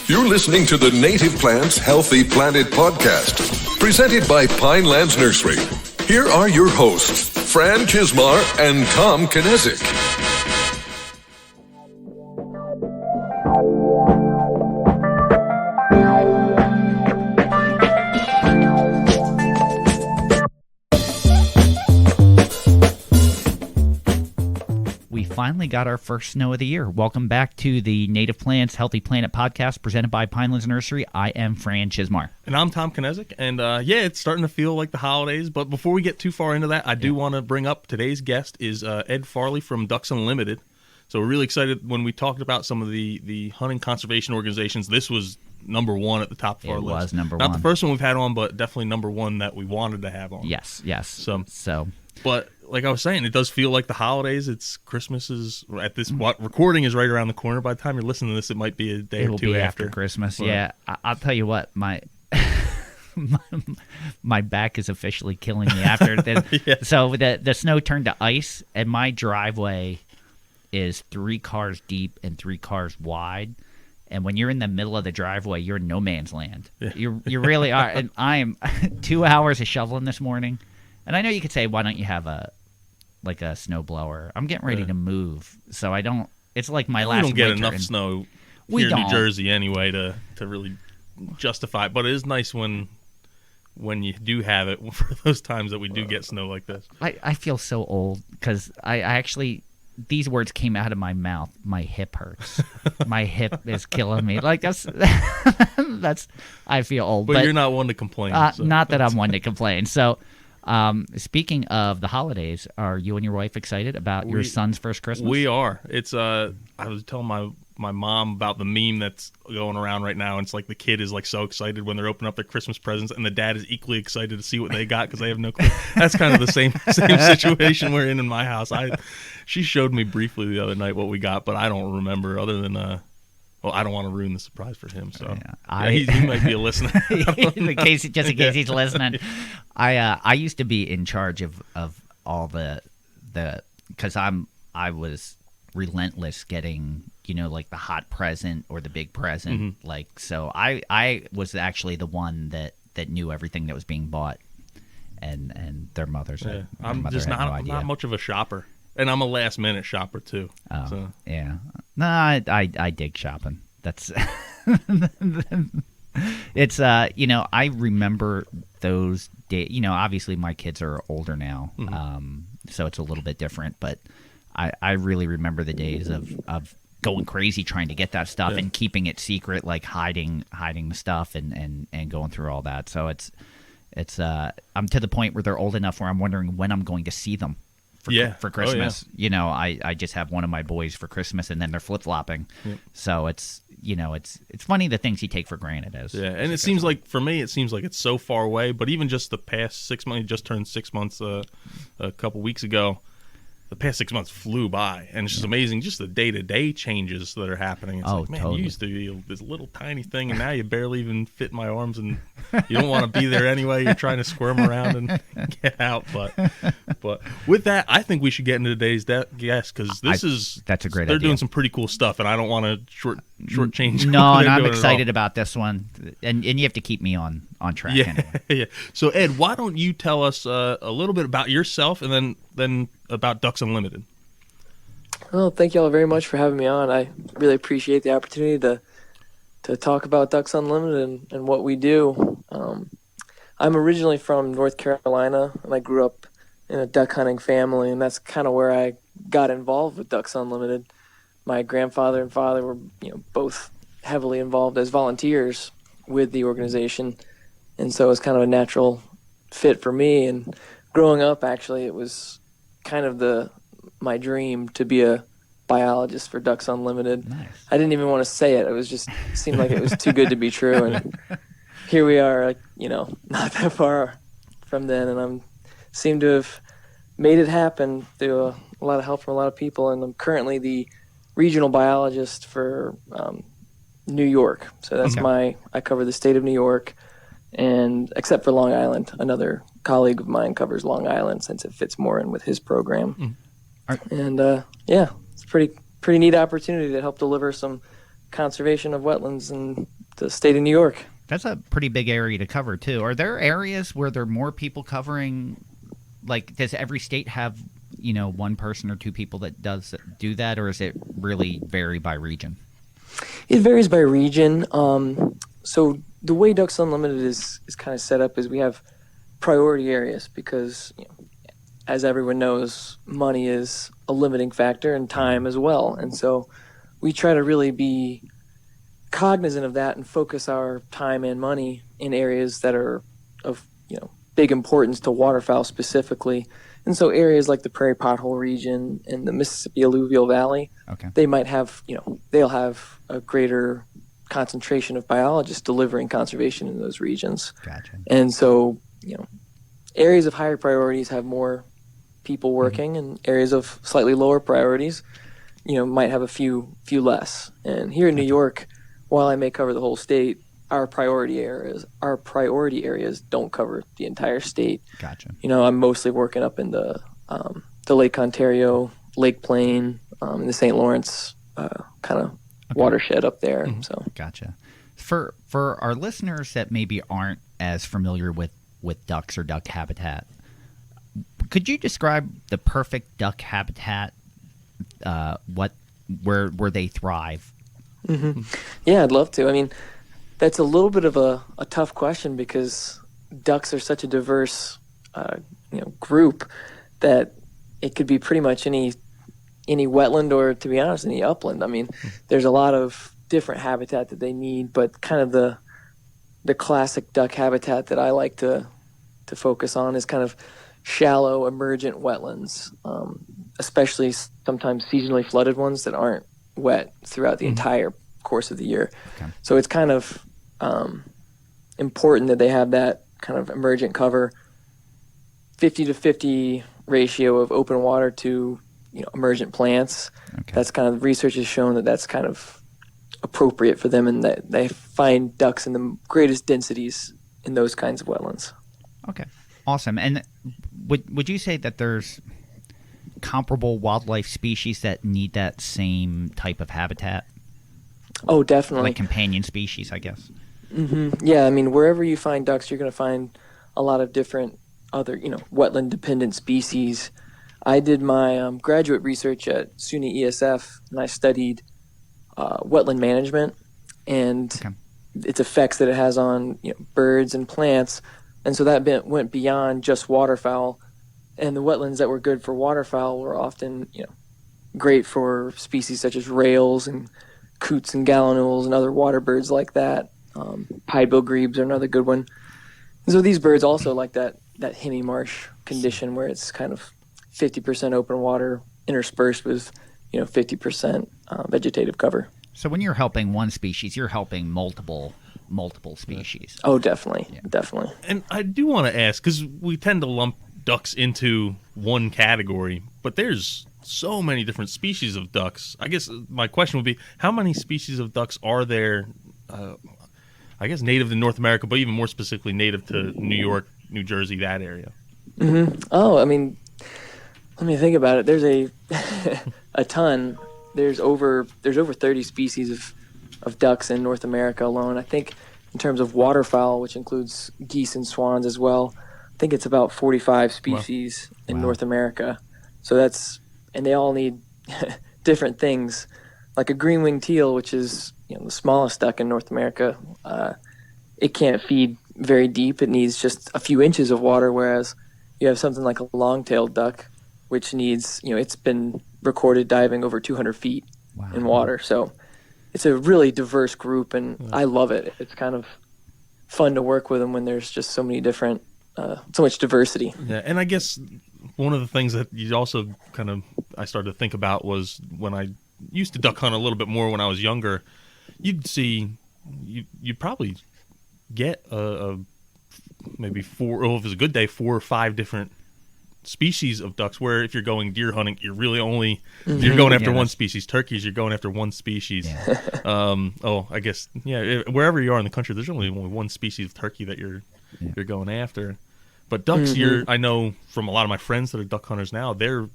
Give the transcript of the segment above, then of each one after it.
You're listening to the Native Plants Healthy Planet podcast, presented by Pinelands Nursery. Here are your hosts, Fran Chismar and Tom Kinezic. Finally got our first snow of the year. Welcome back to the Native Plants Healthy Planet podcast presented by Pinelands Nursery. I am Fran Chismar. And I'm Tom Kinezic. And it's starting to feel like the holidays. But before we get too far into that, I do want to bring up today's guest is Ed Farley from Ducks Unlimited. So we're really excited when we talked about some of the hunting conservation organizations. This was number one at the top of our list. It was number Not one. Not the first one we've had on, but definitely number one that we wanted to have on. Yes. So. But like I was saying, it does feel like the holidays. It's Christmas is at this recording is right around the corner. By the time you're listening to this, it might be a day or two after Christmas. But, yeah, I'll tell you what, my back is officially killing me after this. Yeah. So the snow turned to ice, and my driveway is 3 cars deep and 3 cars wide. And when you're in the middle of the driveway, you're in no man's land. Yeah. You really are. And I am 2 hours of shoveling this morning. And I know you could say, why don't you have a snow blower? I'm getting ready to move, so I don't. It's like my last. We don't get enough snow here in New Jersey anyway to really justify it. But it is nice when you do have it for those times that we do get snow like this. I feel so old because I actually these words came out of my mouth. My hip hurts. My hip is killing me. Like that's I feel old. But you're not one to complain. Not that I'm one to complain. So. Speaking of the holidays, are you and your wife excited about your son's first Christmas? We are. It's I was telling my mom about the meme that's going around right now. And it's like the kid is like so excited when they're opening up their Christmas presents, and the dad is equally excited to see what they got because they have no clue. That's kind of the same situation we're in my house. She showed me briefly the other night what we got, but I don't remember other than well, I don't want to ruin the surprise for him, so he might be a listener. in case he's listening. I used to be in charge of all the because I was relentless getting like the hot present or the big present, so I was actually the one that knew everything that was being bought, and their mothers. Yeah. I'm just not much of a shopper. And I'm a last-minute shopper, too. Oh, so. Yeah. No, I dig shopping. That's it's, I remember those days. Obviously my kids are older now, so it's a little bit different. But I really remember the days of going crazy trying to get that stuff and keeping it secret, like hiding the stuff and going through all that. So it's I'm to the point where they're old enough where I'm wondering when I'm going to see them. For Christmas. Oh, yeah. I just have one of my boys for Christmas, and then they're flip-flopping. Yep. So it's funny the things you take for granted as. Yeah, and it seems like, for me, it's so far away, but even just the past 6 months, just turned 6 months a couple weeks ago, the past 6 months flew by, and it's just amazing, just the day-to-day changes that are happening. It's like, man, totally. You used to be this little tiny thing, and now you barely even fit in my arms, and you don't want to be there anyway. You're trying to squirm around and get out. But with that, I think we should get into today's guest, because that's a great idea. They're doing some pretty cool stuff, and I don't want to shortchange. No, and I'm excited about this one, and you have to keep me on track. Yeah, anyway. Yeah. So Ed, why don't you tell us a little bit about yourself, and then about Ducks Unlimited? Well, thank you all very much for having me on. I really appreciate the opportunity to talk about Ducks Unlimited and what we do. I'm originally from North Carolina, and I grew up in a duck hunting family, and that's kind of where I got involved with Ducks Unlimited. My grandfather and father were both heavily involved as volunteers with the organization, and so it was kind of a natural fit for me. And growing up, actually, it was kind of my dream to be a biologist for Ducks Unlimited. Nice. I didn't even want to say it. It seemed like it was too good to be true. And here we are, not that far from then. And I seem to have made it happen through a lot of help from a lot of people. And I'm currently the regional biologist for New York. So that's I cover the state of New York. And except for Long Island, another colleague of mine covers Long Island since it fits more in with his program. And it's a pretty neat opportunity to help deliver some conservation of wetlands in the state of New York. That's a pretty big area to cover, too. Are there areas where there are more people covering? Like, does every state have, one person or two people that do that, or is it really vary by region? It varies by region. So the way Ducks Unlimited is kind of set up is we have priority areas because, as everyone knows, money is a limiting factor and time as well. And so we try to really be cognizant of that and focus our time and money in areas that are of, big importance to waterfowl specifically. And so areas like the Prairie Pothole region and the Mississippi Alluvial Valley, they might have, they'll have a greater concentration of biologists delivering conservation in those regions. Gotcha. And so, areas of higher priorities have more people working, and areas of slightly lower priorities, might have a few less. And here in New York, while I may cover the whole state, our priority areas don't cover the entire state. Gotcha. I'm mostly working up in the Lake Ontario, Lake Plain, in the St. Lawrence kind of watershed up there. Mm-hmm. So gotcha. For our listeners that maybe aren't as familiar with ducks or duck habitat, could you describe the perfect duck habitat? Where they thrive? Mm-hmm. Yeah, I'd love to. I mean, that's a little bit of a tough question because ducks are such a diverse group that it could be pretty much any wetland or, to be honest, any upland. I mean, there's a lot of different habitat that they need, but kind of the classic duck habitat that I like to focus on is kind of shallow emergent wetlands, especially sometimes seasonally flooded ones that aren't wet throughout the entire course of the year. Okay. So it's kind of important that they have that kind of emergent cover, 50 to 50 ratio of open water to emergent plants. Okay. That's kind of, research has shown that that's kind of appropriate for them, and that they find ducks in the greatest densities in those kinds of wetlands. Okay, awesome. And would you say that there's comparable wildlife species that need that same type of habitat? Oh, definitely. Like companion species, I guess. Mm-hmm. Yeah, I mean, wherever you find ducks, you're going to find a lot of different other, wetland-dependent species. I did my graduate research at SUNY ESF, and I studied wetland management and its effects that it has on birds and plants. And so that went beyond just waterfowl. And the wetlands that were good for waterfowl were often, great for species such as rails and coots and gallinules and other water birds like that. Pied-bill grebes are another good one. And so these birds also like that hemi-marsh condition where it's kind of 50% open water interspersed with 50% vegetative cover. So when you're helping one species, you're helping multiple species. Oh, definitely. Definitely. And I do want to ask, because we tend to lump ducks into one category, but there's so many different species of ducks. I guess my question would be, how many species of ducks are there, I guess native to North America, but even more specifically native to New York, New Jersey, that area? Mm-hmm. Oh, I mean, let me think about it. There's a ton. There's over 30 species of ducks in North America alone. I think in terms of waterfowl, which includes geese and swans as well, I think it's about 45 species in North America. So and they all need different things. Like a green-winged teal, which is the smallest duck in North America, it can't feed very deep. It needs just a few inches of water, whereas you have something like a long-tailed duck, which needs, it's been recorded diving over 200 feet in water. So it's a really diverse group, and I love it. It's kind of fun to work with them when there's just so many different, so much diversity. Yeah, and I guess one of the things that you also I started to think about was when I used to duck hunt a little bit more when I was younger, you'd probably get maybe four, if it was a good day, 4 or 5 different species of ducks, where if you're going deer hunting, you're really only you're going after one species. Turkeys, you're going after one species. I guess wherever you are in the country, there's only one species of turkey that you're going after. But ducks, I know from a lot of my friends that are duck hunters now, they're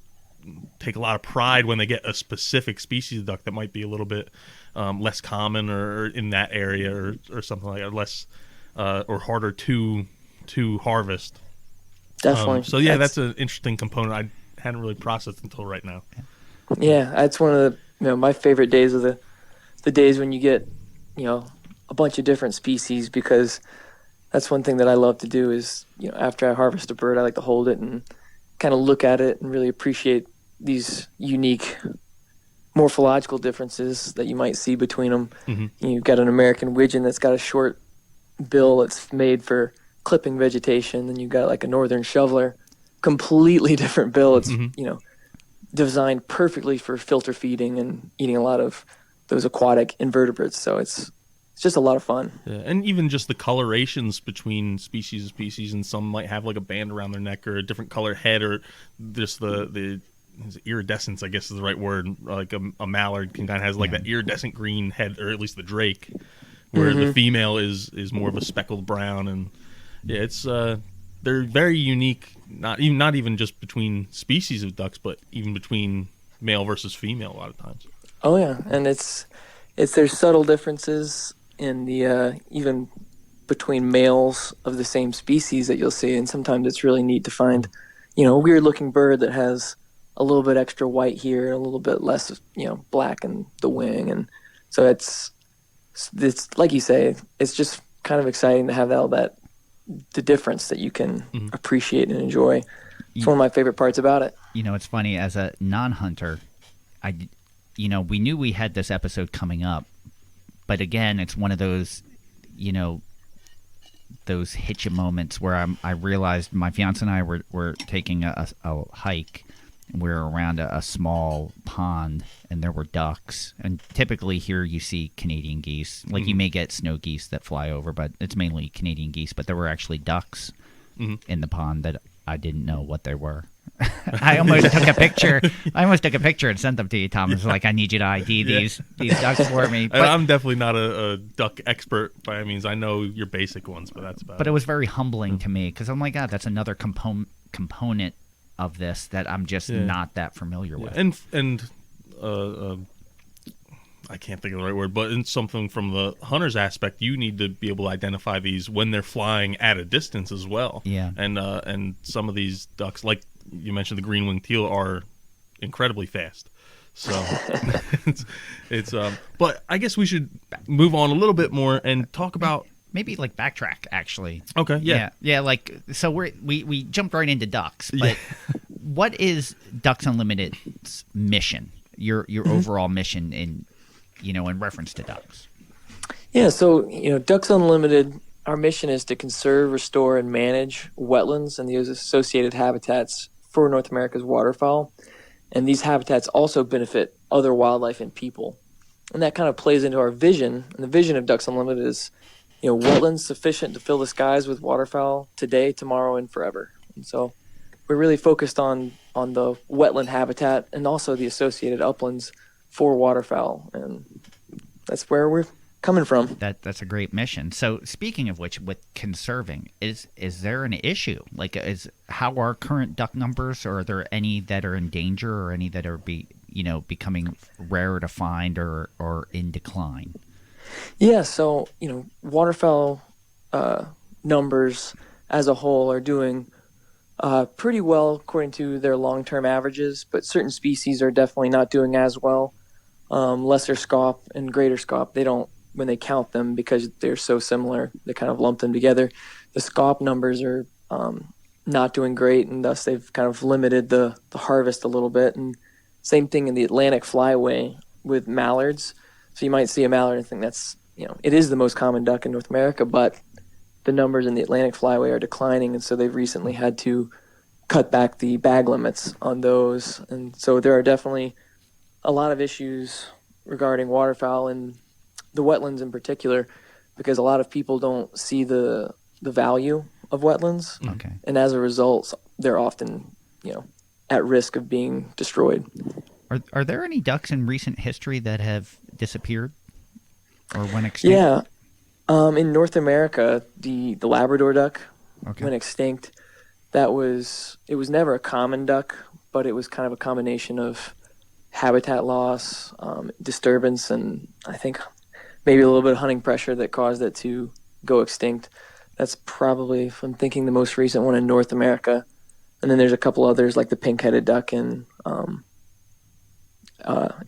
take a lot of pride when they get a specific species of duck that might be a little bit less common or in that area or something like that, less or harder to harvest. Definitely. So yeah, that's an interesting component I hadn't really processed until right now. Yeah, that's one of the my favorite days of the days when you get a bunch of different species, because that's one thing that I love to do is after I harvest a bird, I like to hold it and kind of look at it and really appreciate these unique morphological differences that you might see between them. Mm-hmm. You've got an American widgeon that's got a short bill that's made for clipping vegetation, then you've got like a northern shoveler, completely different bill. It's designed perfectly for filter feeding and eating a lot of those aquatic invertebrates. So it's just a lot of fun. Yeah, and even just the colorations between species to species, and some might have like a band around their neck or a different color head, or just the iridescence, I guess is the right word. Like a mallard can kind of has like that iridescent green head, or at least the drake, where the female is more of a speckled brown. And yeah, it's they're very unique. Not even just between species of ducks, but even between male versus female a lot of times. Oh yeah, and it's there's subtle differences in the even between males of the same species that you'll see, and sometimes it's really neat to find a weird looking bird that has a little bit extra white here, a little bit less black in the wing, and so it's like you say, it's just kind of exciting to have the difference that you can appreciate and enjoy. It's one of my favorite parts about it. It's funny, as a non-hunter, we knew we had this episode coming up, but again, it's one of those, those hitcha moments where I realized my fiance and I were taking a hike. We were around a small pond, and there were ducks. And typically here you see Canadian geese. Like you may get snow geese that fly over, but it's mainly Canadian geese. But there were actually ducks in the pond that I didn't know what they were. I almost took a picture. And sent them to you, Thomas. Like, I need you to ID these ducks for me. But I'm definitely not a duck expert by any means. I know your basic ones, but that's about it. But it was very humbling to me because, oh my God, that's another component of this that I'm just not that familiar with. And I can't think of the right word, but in something from the hunter's aspect, you need to be able to identify these when they're flying at a distance as well. Yeah. And some of these ducks, like you mentioned, the green-winged teal, are incredibly fast. So it's but I guess we should move on a little bit more and talk about maybe like backtrack, actually. Okay, yeah. Like, so we jumped right into ducks, but what is Ducks Unlimited's mission? Your overall mission in reference to ducks? Yeah, so Ducks Unlimited, our mission is to conserve, restore, and manage wetlands and the associated habitats for North America's waterfowl. And these habitats also benefit other wildlife and people. And that kind of plays into our vision. And the vision of Ducks Unlimited is wetlands sufficient to fill the skies with waterfowl today, tomorrow, and forever. And so we're really focused on the wetland habitat and also the associated uplands for waterfowl. And that's where we're coming from. That's a great mission. So speaking of which, with conserving, is there an issue? Like, how are current duck numbers, or are there any that are in danger, or any that are becoming rarer to find or in decline? Yeah, so waterfowl numbers as a whole are doing pretty well according to their long-term averages, but certain species are definitely not doing as well. Lesser scaup and greater scaup, they don't, when they count them, because they're so similar, they kind of lump them together. The scaup numbers are not doing great, and thus they've kind of limited the harvest a little bit. And same thing in the Atlantic flyway with mallards. So you might see a mallard and think that's, it is the most common duck in North America, but the numbers in the Atlantic flyway are declining, and so they've recently had to cut back the bag limits on those. And so there are definitely a lot of issues regarding waterfowl and the wetlands in particular, because a lot of people don't see the value of wetlands. Okay. And as a result, they're often, at risk of being destroyed. Are there any ducks in recent history that have disappeared or went extinct? Yeah. In North America, the Labrador duck went extinct. It was never a common duck, but it was kind of a combination of habitat loss, disturbance, and I think maybe a little bit of hunting pressure that caused it to go extinct. That's probably, if I'm thinking, the most recent one in North America. And then there's a couple others like the pink-headed duck in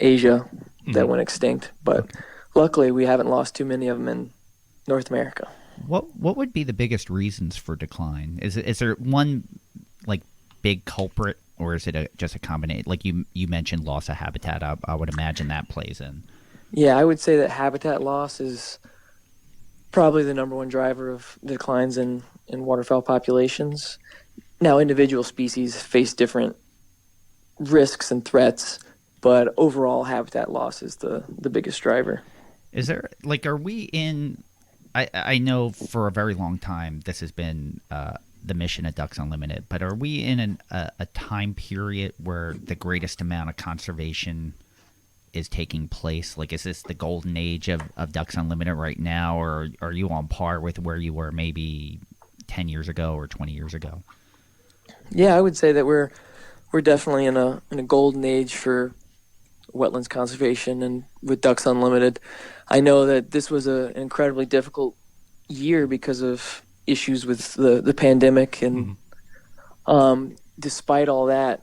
Asia that went extinct. But luckily, we haven't lost too many of them in North America. What would be the biggest reasons for decline? Is there one like big culprit, or is it just a combination? Like you mentioned, loss of habitat. I would imagine that plays in. Yeah, I would say that habitat loss is probably the number one driver of declines in waterfowl populations. Now, individual species face different risks and threats, but overall habitat loss is the biggest driver. Is there, like, are we in, I know for a very long time this has been the mission of Ducks Unlimited, but are we in a time period where the greatest amount of conservation is taking place? Like, is this the golden age of Ducks Unlimited right now, or are you on par with where you were maybe 10 years ago or 20 years ago? Yeah, I would say that we're definitely in a golden age for wetlands conservation and with Ducks Unlimited. I know that this was an incredibly difficult year because of issues with the pandemic, and despite all that,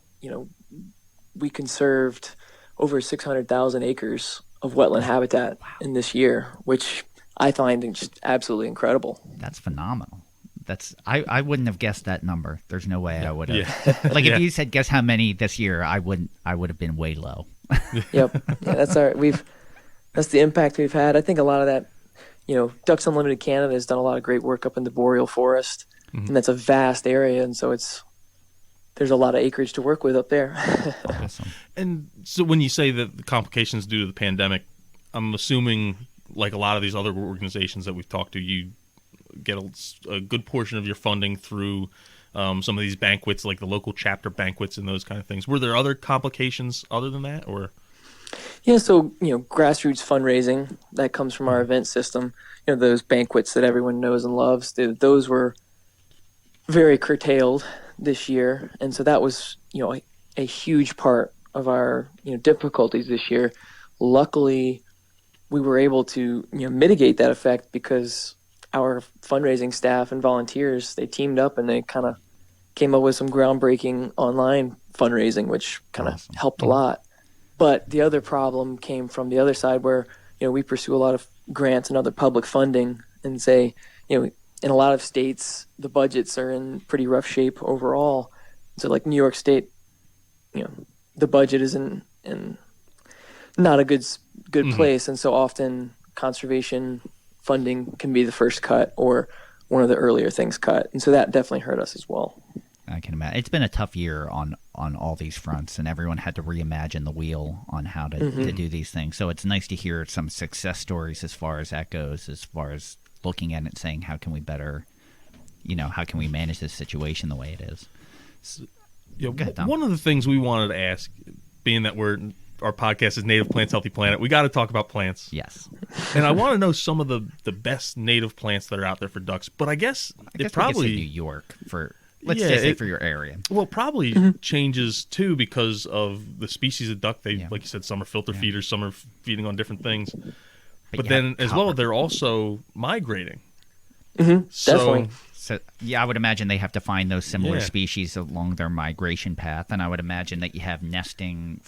we conserved over 600,000 acres of wetland habitat in this year, which I find just absolutely incredible. That's phenomenal. I wouldn't have guessed that number. There's no way I would have. Like if you said guess how many this year, I would have been way low. Yep. Yeah, that's the impact we've had. I think a lot of that, Ducks Unlimited Canada has done a lot of great work up in the boreal forest, and that's a vast area, and so there's a lot of acreage to work with up there. Awesome. And so when you say that the complications due to the pandemic, I'm assuming like a lot of these other organizations that we've talked to, you get a good portion of your funding through some of these banquets, like the local chapter banquets and those kind of things. Were there other complications other than that, or? Yeah, so grassroots fundraising that comes from our event system. Those banquets that everyone knows and loves. Those were very curtailed this year, and so that was a huge part of our difficulties this year. Luckily, we were able to mitigate that effect because our fundraising staff and volunteers, they teamed up and they kind of came up with some groundbreaking online fundraising, which kind of helped a lot. But the other problem came from the other side where, we pursue a lot of grants and other public funding and say, in a lot of states, the budgets are in pretty rough shape overall. So like New York State, the budget is in not a good place. And so often conservation funding can be the first cut or one of the earlier things cut. And so that definitely hurt us as well. I can imagine. It's been a tough year on all these fronts, and everyone had to reimagine the wheel on how to do these things. So it's nice to hear some success stories as far as that goes, as far as looking at it saying, how can we better, how can we manage this situation the way it is? So, one of the things we wanted to ask, being that our podcast is Native Plants, Healthy Planet, we got to talk about plants. Yes. And I want to know some of the best native plants that are out there for ducks. But I guess it probably New York for... Let's just say for your area. Well, probably changes, too, because of the species of duck. They, like you said, some are filter feeders, some are feeding on different things. But then, as well, they're also migrating. Definitely. So, I would imagine they have to find those similar species along their migration path. And I would imagine that you have nesting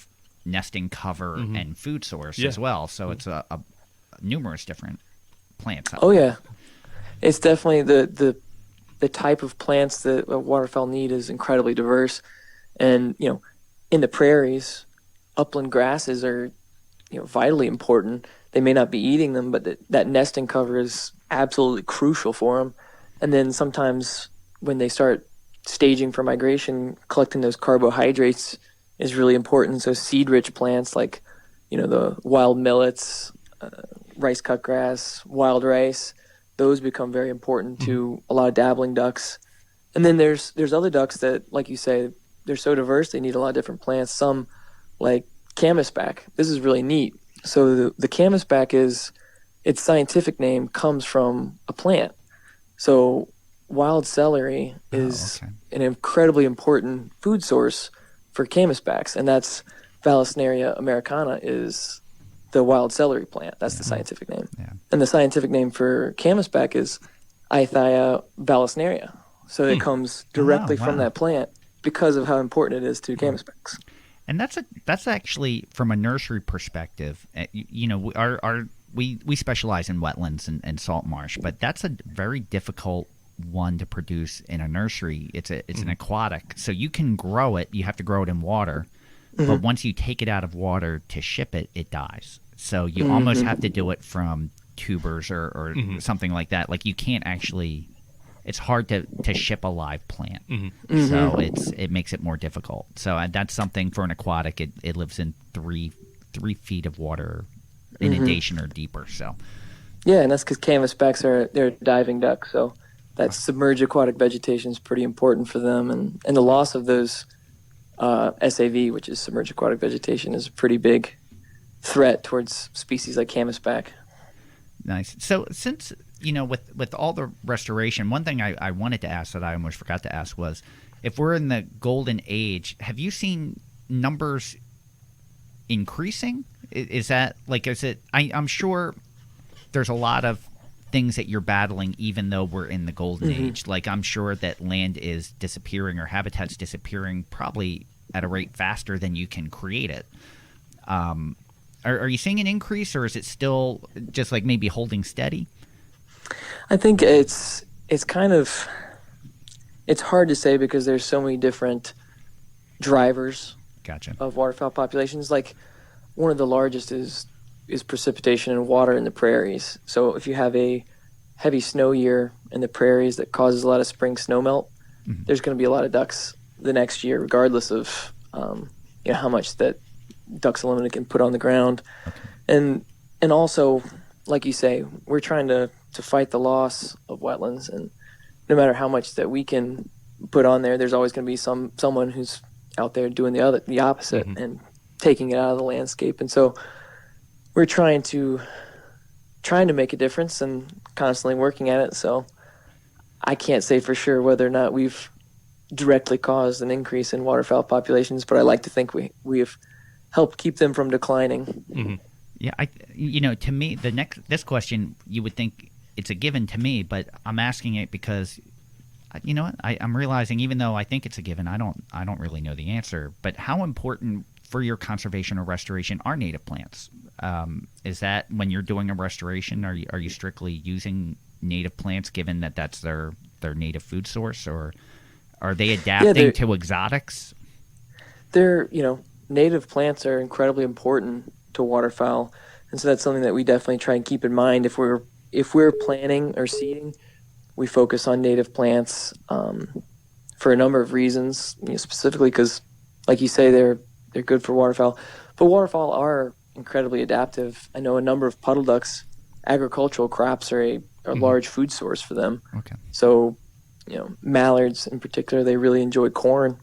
cover and food source as well. So it's a numerous different plants. Oh, yeah. It's definitely the type of plants that waterfowl need is incredibly diverse. And, in the prairies, upland grasses are, vitally important. They may not be eating them, but that nesting cover is absolutely crucial for them. And then sometimes when they start staging for migration, collecting those carbohydrates is really important. So seed-rich plants like, the wild millets, rice cutgrass, wild rice, those become very important to a lot of dabbling ducks. And then there's other ducks that, like you say, they're so diverse, they need a lot of different plants. Some, like Canvasback. This is really neat. So the Canvasback its scientific name comes from a plant. So wild celery is an incredibly important food source for canvasbacks, and that's Vallisneria americana is the wild celery plant. That's the scientific name. Yeah. And the scientific name for canvasback is Aethia vallisneria. So it comes directly from that plant because of how important it is to canvasbacks. And that's actually from a nursery perspective. You know, we specialize in wetlands and salt marsh, but that's a very difficult one to produce in a nursery. It's an aquatic, so you can grow it. You have to grow it in water, but once you take it out of water to ship it, it dies. So you almost have to do it from tubers or something like that. Like you can't actually. It's hard to ship a live plant, so it makes it more difficult. So that's something for an aquatic. It lives in 3 feet of water inundation or deeper. So yeah, and that's because canvasbacks they're diving ducks. So that submerged aquatic vegetation is pretty important for them, and the loss of those SAV, which is submerged aquatic vegetation, is a pretty big threat towards species like canvasback. Nice. So since you know, with all the restoration, one thing I wanted to ask that I almost forgot to ask was, if we're in the golden age, have you seen numbers increasing? Is that like, is it? I'm sure there's a lot of things that you're battling, even though we're in the golden age. Like I'm sure that land is disappearing or habitat's disappearing probably at a rate faster than you can create it. Are you seeing an increase, or is it still just like maybe holding steady? I think it's kind of, it's hard to say because there's so many different drivers of waterfowl populations. Like one of the largest is precipitation and water in the prairies. So if you have a heavy snow year in the prairies that causes a lot of spring snowmelt, there's going to be a lot of ducks the next year, regardless of how much that Ducks Unlimited can put on the ground. And also, like you say, we're trying to fight the loss of wetlands, and no matter how much that we can put on there, there's always going to be someone who's out there doing the opposite and taking it out of the landscape. And so we're trying to make a difference and constantly working at it. So I can't say for sure whether or not we've directly caused an increase in waterfowl populations, but I like to think we have helped keep them from declining. Yeah, to me, this question, you would think it's a given to me, but I'm asking it because, you know what, I'm realizing even though I think it's a given, I don't really know the answer. But how important for your conservation or restoration are native plants? Is that when you're doing a restoration, are you strictly using native plants, given that that's their native food source, or are they adapting to exotics? Native plants are incredibly important to waterfowl, and so that's something that we definitely try and keep in mind. If we're planting or seeding, we focus on native plants for a number of reasons, specifically because, like you say, they're good for waterfowl. But waterfowl are incredibly adaptive. I know a number of puddle ducks, agricultural crops are a large food source for them. Okay. So, mallards in particular, they really enjoy corn.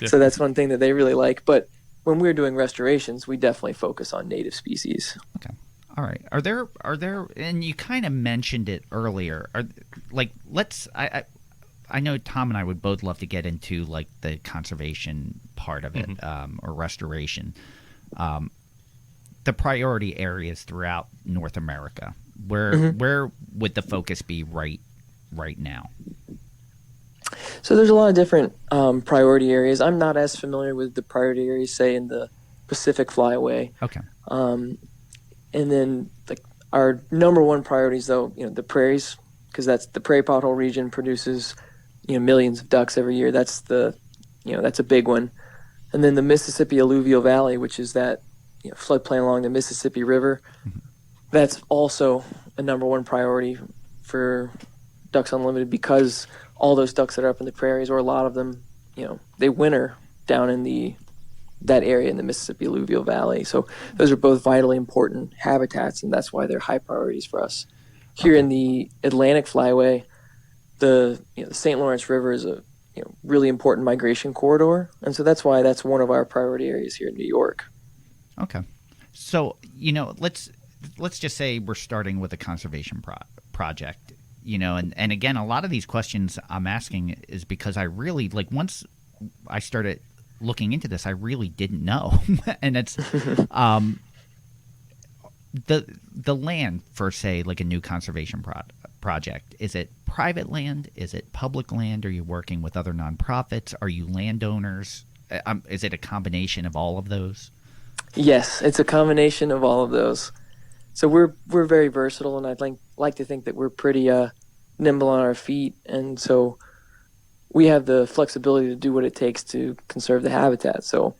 So that's one thing that they really like. But when we're doing restorations, we definitely focus on native species. Okay. All right. Are there, and you kind of mentioned it earlier, I know Tom and I would both love to get into like the conservation part of it, or restoration. The priority areas throughout North America, where would the focus be right now? So there's a lot of different priority areas. I'm not as familiar with the priority areas, say, in the Pacific Flyway. Okay. And then our number one priorities, though, the prairies, because that's the prairie pothole region produces, millions of ducks every year. That's that's a big one. And then the Mississippi Alluvial Valley, which is that floodplain along the Mississippi River, that's also a number one priority for Ducks Unlimited, because all those ducks that are up in the prairies, or a lot of them, they winter down in that area in the Mississippi Alluvial Valley. So those are both vitally important habitats, and that's why they're high priorities for us. Here in the Atlantic Flyway, the St. Lawrence River is a really important migration corridor, and so that's why that's one of our priority areas here in New York. Okay. So, let's just say we're starting with a conservation project. And again, a lot of these questions I'm asking is because I really, once I started looking into this, I really didn't know. And it's the land for, say, like a new conservation project. Is it private land? Is it public land? Are you working with other nonprofits? Are you landowners? Is it a combination of all of those? Yes, it's a combination of all of those. So we're very versatile, and I'd like to think that we're pretty nimble on our feet, and so we have the flexibility to do what it takes to conserve the habitat. So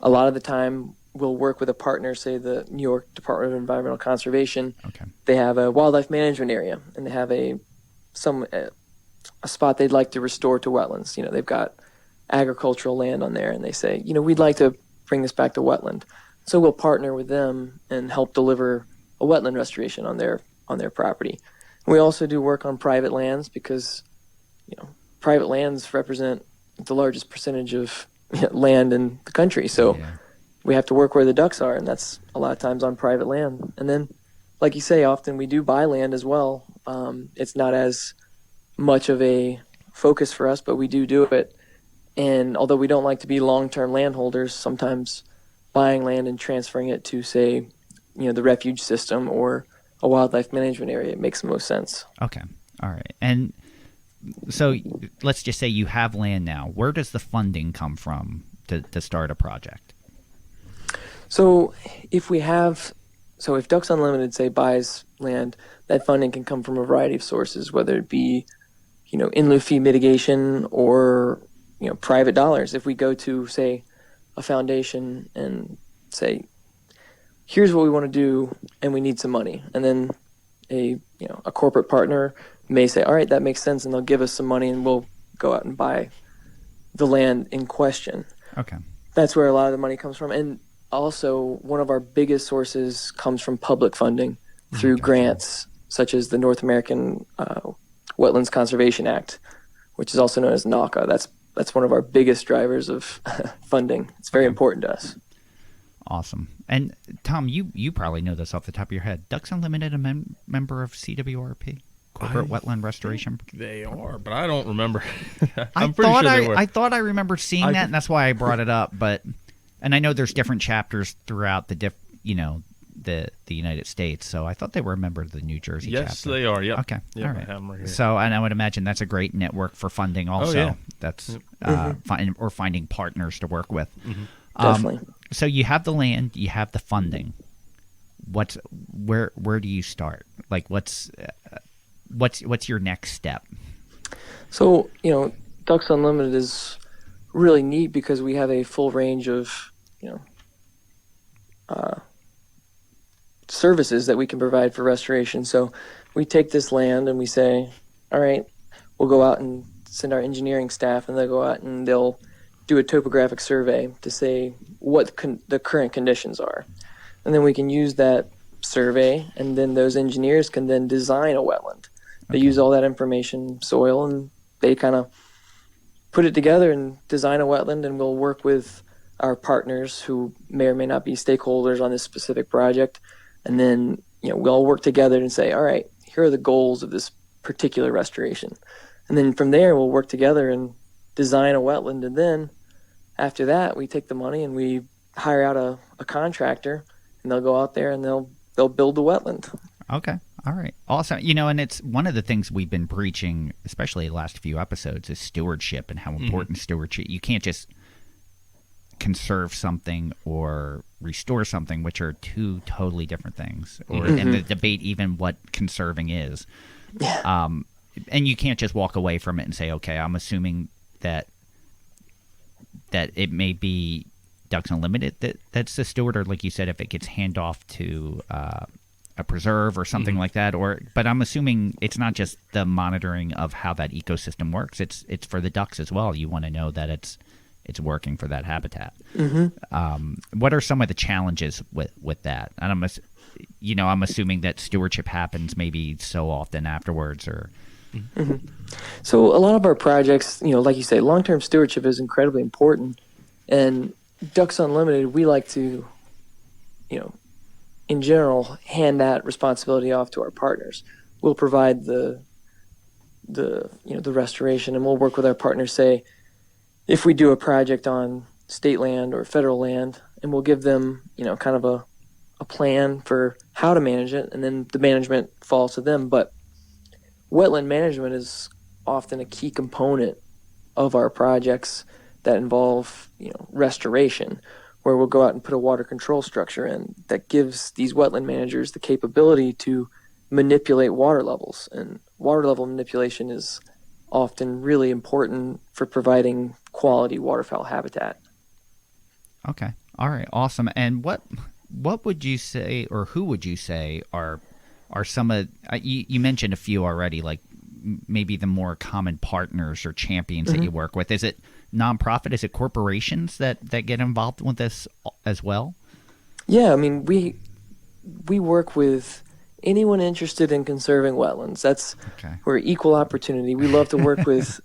a lot of the time we'll work with a partner, say the New York Department of Environmental Conservation. Okay. They have a wildlife management area, and they have a spot they'd like to restore to wetlands. They've got agricultural land on there, and they say, we'd like to bring this back to wetland. So we'll partner with them and help deliver a wetland restoration on their property. And we also do work on private lands because, private lands represent the largest percentage of land in the country. So we have to work where the ducks are, and that's a lot of times on private land. And then, like you say, often we do buy land as well. It's not as much of a focus for us, but we do it. And although we don't like to be long-term landholders, sometimes buying land and transferring it to, say, the refuge system or a wildlife management area, it makes the most sense. Okay. All right. And so let's just say you have land now. Where does the funding come from to start a project? So if Ducks Unlimited, say, buys land, that funding can come from a variety of sources, whether it be, in lieu fee mitigation or, private dollars. If we go to, say, a foundation and say, here's what we want to do and we need some money, and then a corporate partner may say, all right, that makes sense, and they'll give us some money and we'll go out and buy the land in question. Okay. That's where a lot of the money comes from. And also, one of our biggest sources comes from public funding through grants such as the North American Wetlands Conservation Act, which is also known as NAWCA. That's one of our biggest drivers of funding. It's very important to us. Awesome. And Tom, you probably know this off the top of your head. Ducks Unlimited a member of CWRP, Corporate Wetland Restoration? They are, but I don't remember. I'm pretty sure they were. I thought I remember seeing that, and that's why I brought it up. And I know there's different chapters throughout the United States, so I thought they were a member of the New Jersey chapter. Yes, they are. Yep. Okay. Yep, all right. I have them right here. So, and I would imagine that's a great network for funding also. Oh, yeah. That's finding partners to work with. Mm-hmm. Definitely. So you have the land, you have the funding. Where do you start? Like, what's your next step? So, Ducks Unlimited is really neat because we have a full range of, services that we can provide for restoration. So we take this land and we say, all right, we'll go out and send our engineering staff, and they'll go out and they'll do a topographic survey to say what the current conditions are. And then we can use that survey, and then those engineers can then design a wetland. They use all that information, soil, and they kind of put it together and design a wetland, and we'll work with our partners who may or may not be stakeholders on this specific project. And then, we'll all work together and say, all right, here are the goals of this particular restoration. And then from there, we'll work together and design a wetland. And then after that, we take the money and we hire out a contractor, and they'll go out there and they'll build the wetland. Okay. All right. Awesome. And it's one of the things we've been preaching, especially the last few episodes, is stewardship and how important stewardship. You can't just conserve something or restore something, which are two totally different things, and the debate even what conserving is. Yeah. And you can't just walk away from it and say, okay, I'm assuming that it may be Ducks Unlimited that's the steward, or like you said, if it gets hand off to a preserve or something like that, but I'm assuming it's not just the monitoring of how that ecosystem works. It's for the ducks as well. You want to know that it's working for that habitat. What are some of the challenges with that? And I'm assuming that stewardship happens maybe so often afterwards, or. So a lot of our projects, like you say, long-term stewardship is incredibly important. And Ducks Unlimited, we like to, in general, hand that responsibility off to our partners. We'll provide the restoration, and we'll work with our partners. Say, if we do a project on state land or federal land, and we'll give them, kind of a plan for how to manage it, and then the management falls to them. But wetland management is often a key component of our projects that involve, restoration, where we'll go out and put a water control structure in that gives these wetland managers the capability to manipulate water levels. And water level manipulation is often really important for providing quality waterfowl habitat. Okay. All right. Awesome. And what would you say, or who would you say are some of you mentioned a few already, like maybe the more common partners or champions that you work with? Is it nonprofit? Is it corporations that get involved with this as well? Yeah, I mean, we work with anyone interested in conserving wetlands. We're equal opportunity. We love to work with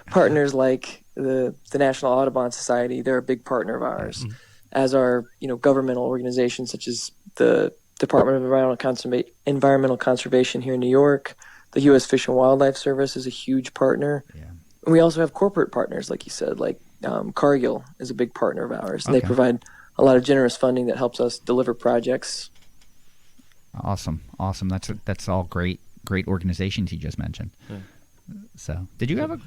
partners like the National Audubon Society. They're a big partner of ours, as are governmental organizations such as the Department of Environmental Conservation here in New York. The U.S. Fish and Wildlife Service is a huge partner. Yeah. And we also have corporate partners, like you said, like Cargill is a big partner of ours. And they provide a lot of generous funding that helps us deliver projects. Awesome. That's all great organizations you just mentioned. Yeah. So, did you have a?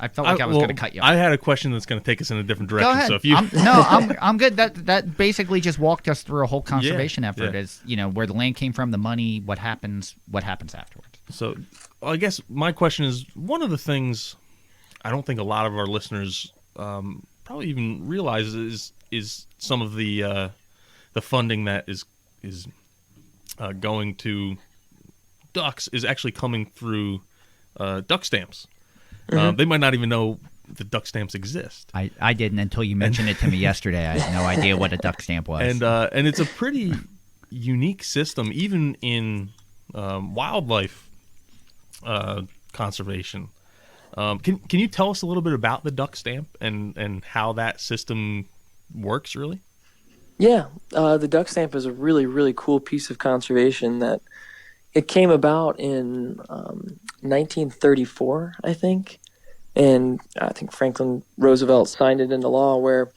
I felt like I was going to cut you off. I had a question that's going to take us in a different direction. Go ahead. So if you, I'm good. That basically just walked us through a whole conservation effort. Is where the land came from, the money, what happens afterwards. So, I guess my question is, one of the things I don't think a lot of our listeners probably even realize is some of the funding that is going to ducks is actually coming through duck stamps. They might not even know the duck stamps exist. I didn't until you mentioned it to me yesterday. I had no idea what a duck stamp was. And it's a pretty unique system, even in wildlife conservation. Can you tell us a little bit about the duck stamp and how that system works, really? Yeah, the duck stamp is a really, really cool piece of conservation that it came about in 1934, I think. And I think Franklin Roosevelt signed it into law, where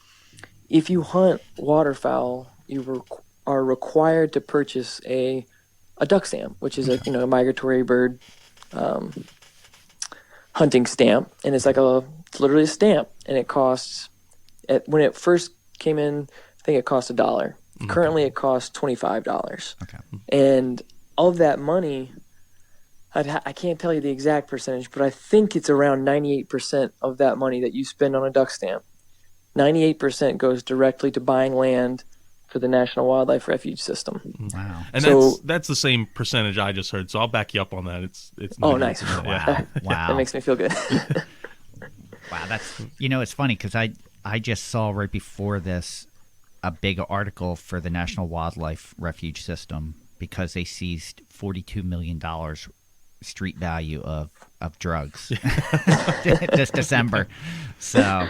if you hunt waterfowl, you are required to purchase a duck stamp, which is a migratory bird hunting stamp. And it's literally a stamp. And it costs, when it first came in, I think it cost $1. Mm-hmm. Currently, it costs $25. Okay. And of that money, I can't tell you the exact percentage, but I think it's around 98% of that money that you spend on a duck stamp. 98% goes directly to buying land for the National Wildlife Refuge System. Wow. And that's the same percentage I just heard, so I'll back you up on that. It's nice. Wow. That makes me feel good. Wow, that's it's funny because I just saw right before this a big article for the National Wildlife Refuge System because they seized $42 million street value of drugs this December. So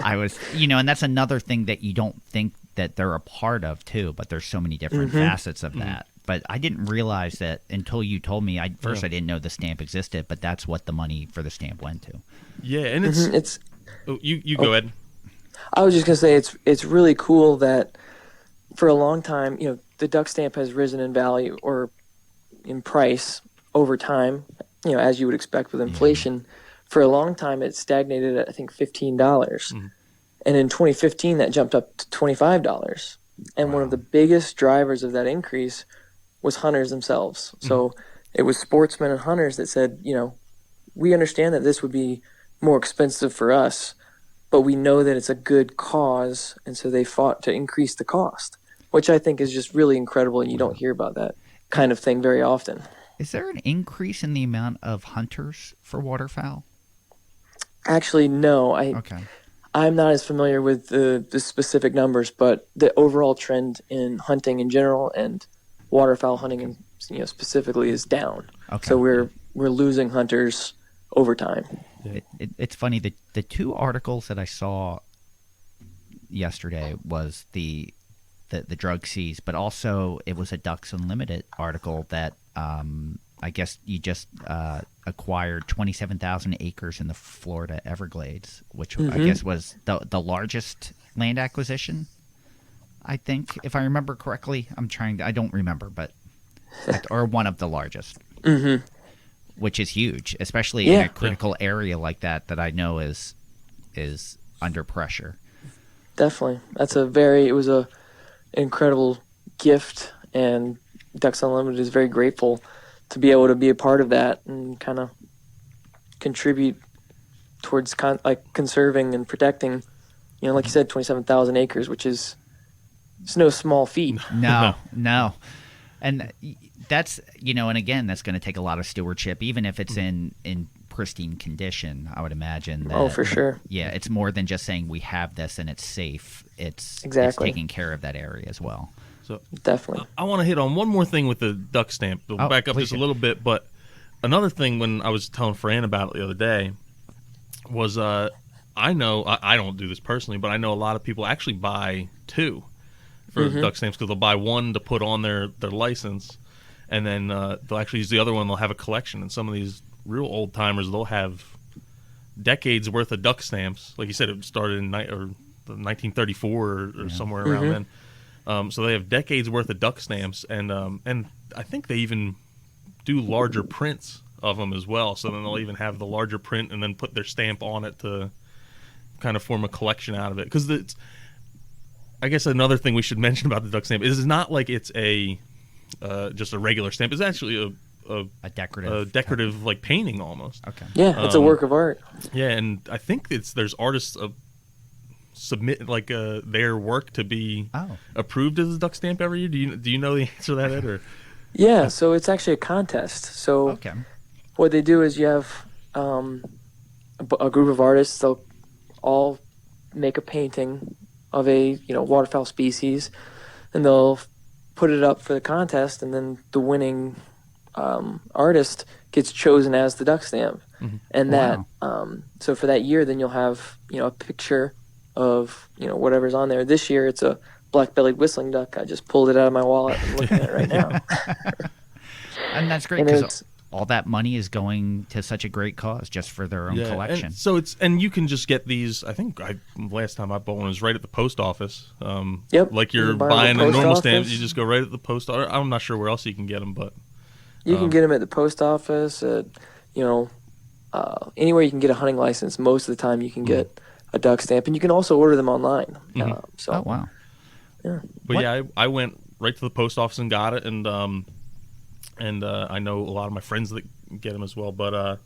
I was, and that's another thing that you don't think that they're a part of too, but there's so many different facets of that. But I didn't realize that until you told me. I didn't know the stamp existed, but that's what the money for the stamp went to. Yeah, and it's you go ahead. I was just going to say it's really cool that for a long time, the duck stamp has risen in value or in price over time, as you would expect with inflation. Mm-hmm. For a long time, it stagnated at, I think, $15. Mm-hmm. And in 2015, that jumped up to $25. And one of the biggest drivers of that increase was hunters themselves. Mm-hmm. So it was sportsmen and hunters that said, we understand that this would be more expensive for us, but we know that it's a good cause, and so they fought to increase the cost, which I think is just really incredible, and you don't hear about that kind of thing very often. Is there an increase in the amount of hunters for waterfowl? Actually, no. I'm not as familiar with the specific numbers, but the overall trend in hunting in general and waterfowl hunting, specifically, is down. Okay. So we're losing hunters over time. It's funny, the two articles that I saw yesterday was the drug seize, but also it was a Ducks Unlimited article that I guess you just acquired 27,000 acres in the Florida Everglades, which I guess was the largest land acquisition. I think, if I remember correctly, I don't remember, but or one of the largest, which is huge, especially in a critical area like that I know is under pressure. Definitely, it was a incredible gift, and Ducks Unlimited is very grateful to be able to be a part of that and kind of contribute towards conserving and protecting. Like you said, 27,000 acres, which is it's no small feat. No. And that's, and again, that's going to take a lot of stewardship, even if it's in pristine condition, I would imagine. That, for sure. Yeah, it's more than just saying we have this and it's safe. It's taking care of that area as well. So definitely. I want to hit on one more thing with the duck stamp. We'll back up just a little bit, but another thing when I was telling Fran about it the other day was I know, I don't do this personally, but I know a lot of people actually buy two for duck stamps because they'll buy one to put on their license, and then they'll actually use the other one. They'll have a collection, and some of these real old timers, they'll have decades worth of duck stamps. Like you said, it started in 1934 or somewhere around then. So they have decades worth of duck stamps, and I think they even do larger prints of them as well. So then they'll even have the larger print and then put their stamp on it to kind of form a collection out of it. Because I guess another thing we should mention about the duck stamp is it's not like it's just a regular stamp. It's actually a decorative like painting almost. Okay. Yeah, it's a work of art. Yeah, and I think there's artists submit like their work to be approved as a duck stamp every year. Do you know the answer to that, Ed? Or? Yeah, so it's actually a contest. So what they do is you have a group of artists. They'll all make a painting of a waterfowl species, and they'll put it up for the contest, and then the winning artist gets chosen as the duck stamp. And that so for that year, then you'll have a picture of whatever's on there. This year it's a black-bellied whistling duck. I just pulled it out of my wallet and looking at it right now. And that's great because all that money is going to such a great cause just for their own collection. And so and you can just get these. I think last time I bought one was right at the post office. Like you're buying a normal stamp, you just go right at the post office. I'm not sure where else you can get them, but you can get them at the post office. At anywhere you can get a hunting license. Most of the time, you can get a duck stamp, and you can also order them online. Oh wow! Yeah, but I went right to the post office and got it, and I know a lot of my friends that get them as well. But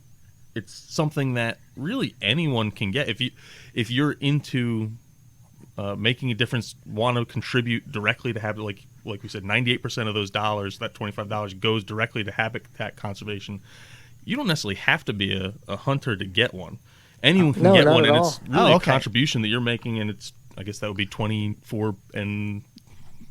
it's something that really anyone can get if you're into making a difference, want to contribute directly to habitat. Like we said, 98% of those dollars, that $25 goes directly to habitat conservation. You don't necessarily have to be a hunter to get one. Anyone can get one, and it's really a contribution that you're making, and I guess that would be $24 and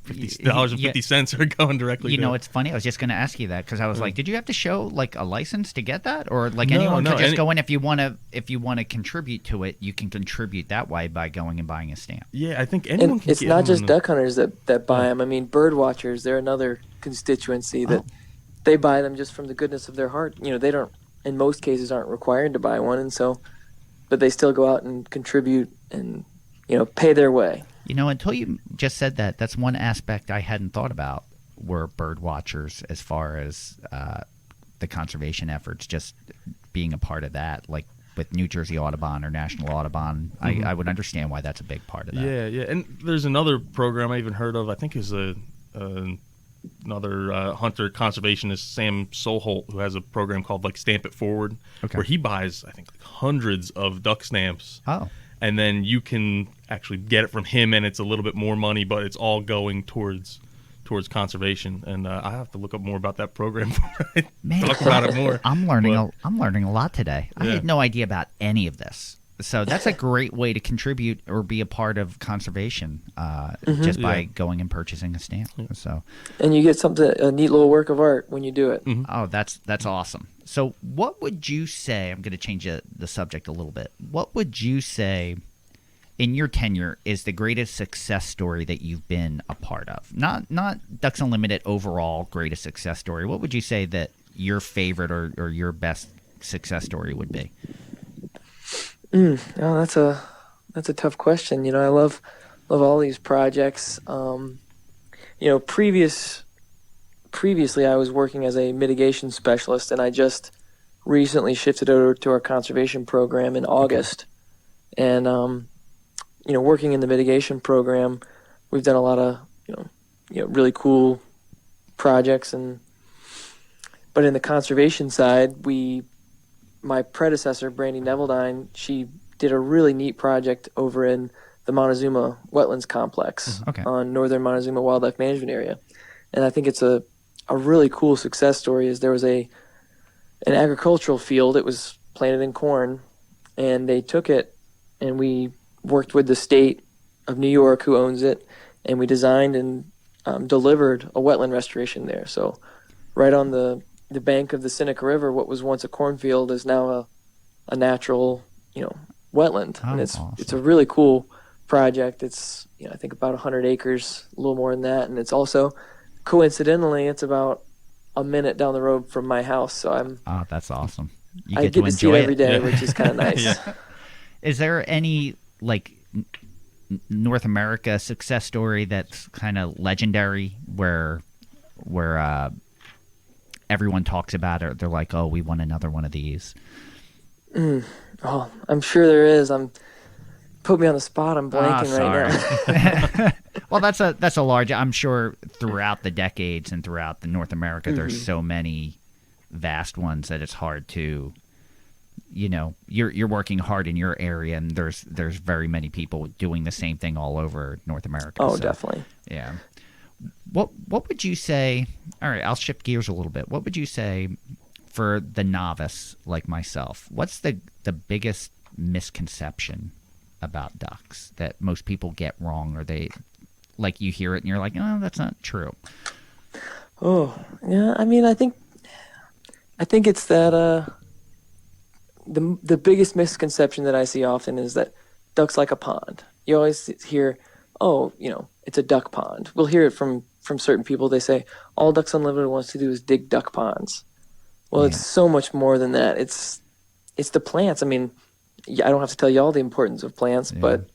$50 are going directly. It's funny. I was just going to ask you that because I was like, did you have to show like a license to get that, or like anyone could just go in if you want to contribute to it, you can contribute that way by going and buying a stamp. Yeah, I think anyone can. It's not just duck hunters that buy them. I mean, bird watchers, they're another constituency that they buy them just from the goodness of their heart. They don't, in most cases, aren't required to buy one, and so. But they still go out and contribute and, pay their way. Until you just said that, that's one aspect I hadn't thought about were bird watchers as far as the conservation efforts, just being a part of that, like with New Jersey Audubon or National Audubon. I would understand why that's a big part of that. Yeah. And there's another program I even heard of, I think is another hunter conservationist, Sam Solholt, who has a program called like Stamp It Forward, where he buys, I think, like hundreds of duck stamps. And then you can actually get it from him, and it's a little bit more money, but it's all going towards conservation. And I have to look up more about that program before I talk about it more. I'm learning a lot today. I had no idea about any of this. So that's a great way to contribute or be a part of conservation just by going and purchasing a stamp. So, and you get a neat little work of art when you do it. Oh, that's awesome. So what would you say, I'm going to change the subject a little bit. What would you say in your tenure is the greatest success story that you've been a part of? Not Ducks Unlimited overall greatest success story. What would you say that your favorite or your best success story would be? Oh, that's a tough question. I love all these projects. Previously I was working as a mitigation specialist, and I just recently shifted over to our conservation program in August. And working in the mitigation program, we've done a lot of really cool projects, but in the conservation side, my predecessor, Brandy Neveldine, she did a really neat project over in the Montezuma Wetlands Complex on northern Montezuma Wildlife Management Area. And I think it's a really cool success story. Is there was an agricultural field, it was planted in corn, and they took it, and we worked with the state of New York, who owns it, and we designed and delivered a wetland restoration there. So right on the bank of the Seneca River, what was once a cornfield is now a natural, wetland. Oh, and awesome. It's a really cool project. It's, I think about 100 acres, a little more than that. And it's also, coincidentally, it's about a minute down the road from my house. So That's awesome. I get to see it every day, which is kind of nice. Yeah. Is there any North America success story that's kind of legendary where everyone talks about it? They're like, oh, we won another one of these. Oh, I'm sure there is. Put me on the spot. I'm blanking right now. Well, that's a large. I'm sure throughout the decades and throughout the North America, there's so many vast ones that it's hard to. You're working hard in your area, and there's very many people doing the same thing all over North America. Oh, so, definitely. Yeah. What would you say? All right, I'll shift gears a little bit. What would you say for the novice like myself? What's the biggest misconception about ducks that most people get wrong, or they you hear it and you're like, oh, that's not true? Oh, yeah. I mean, I think it's that the biggest misconception that I see often is that ducks like a pond. You always hear, oh, it's a duck pond. We'll hear it from certain people. They say all Ducks Unlimited wants to do is dig duck ponds. Well, It's so much more than that. It's the plants. I mean, I don't have to tell you all the importance of plants, but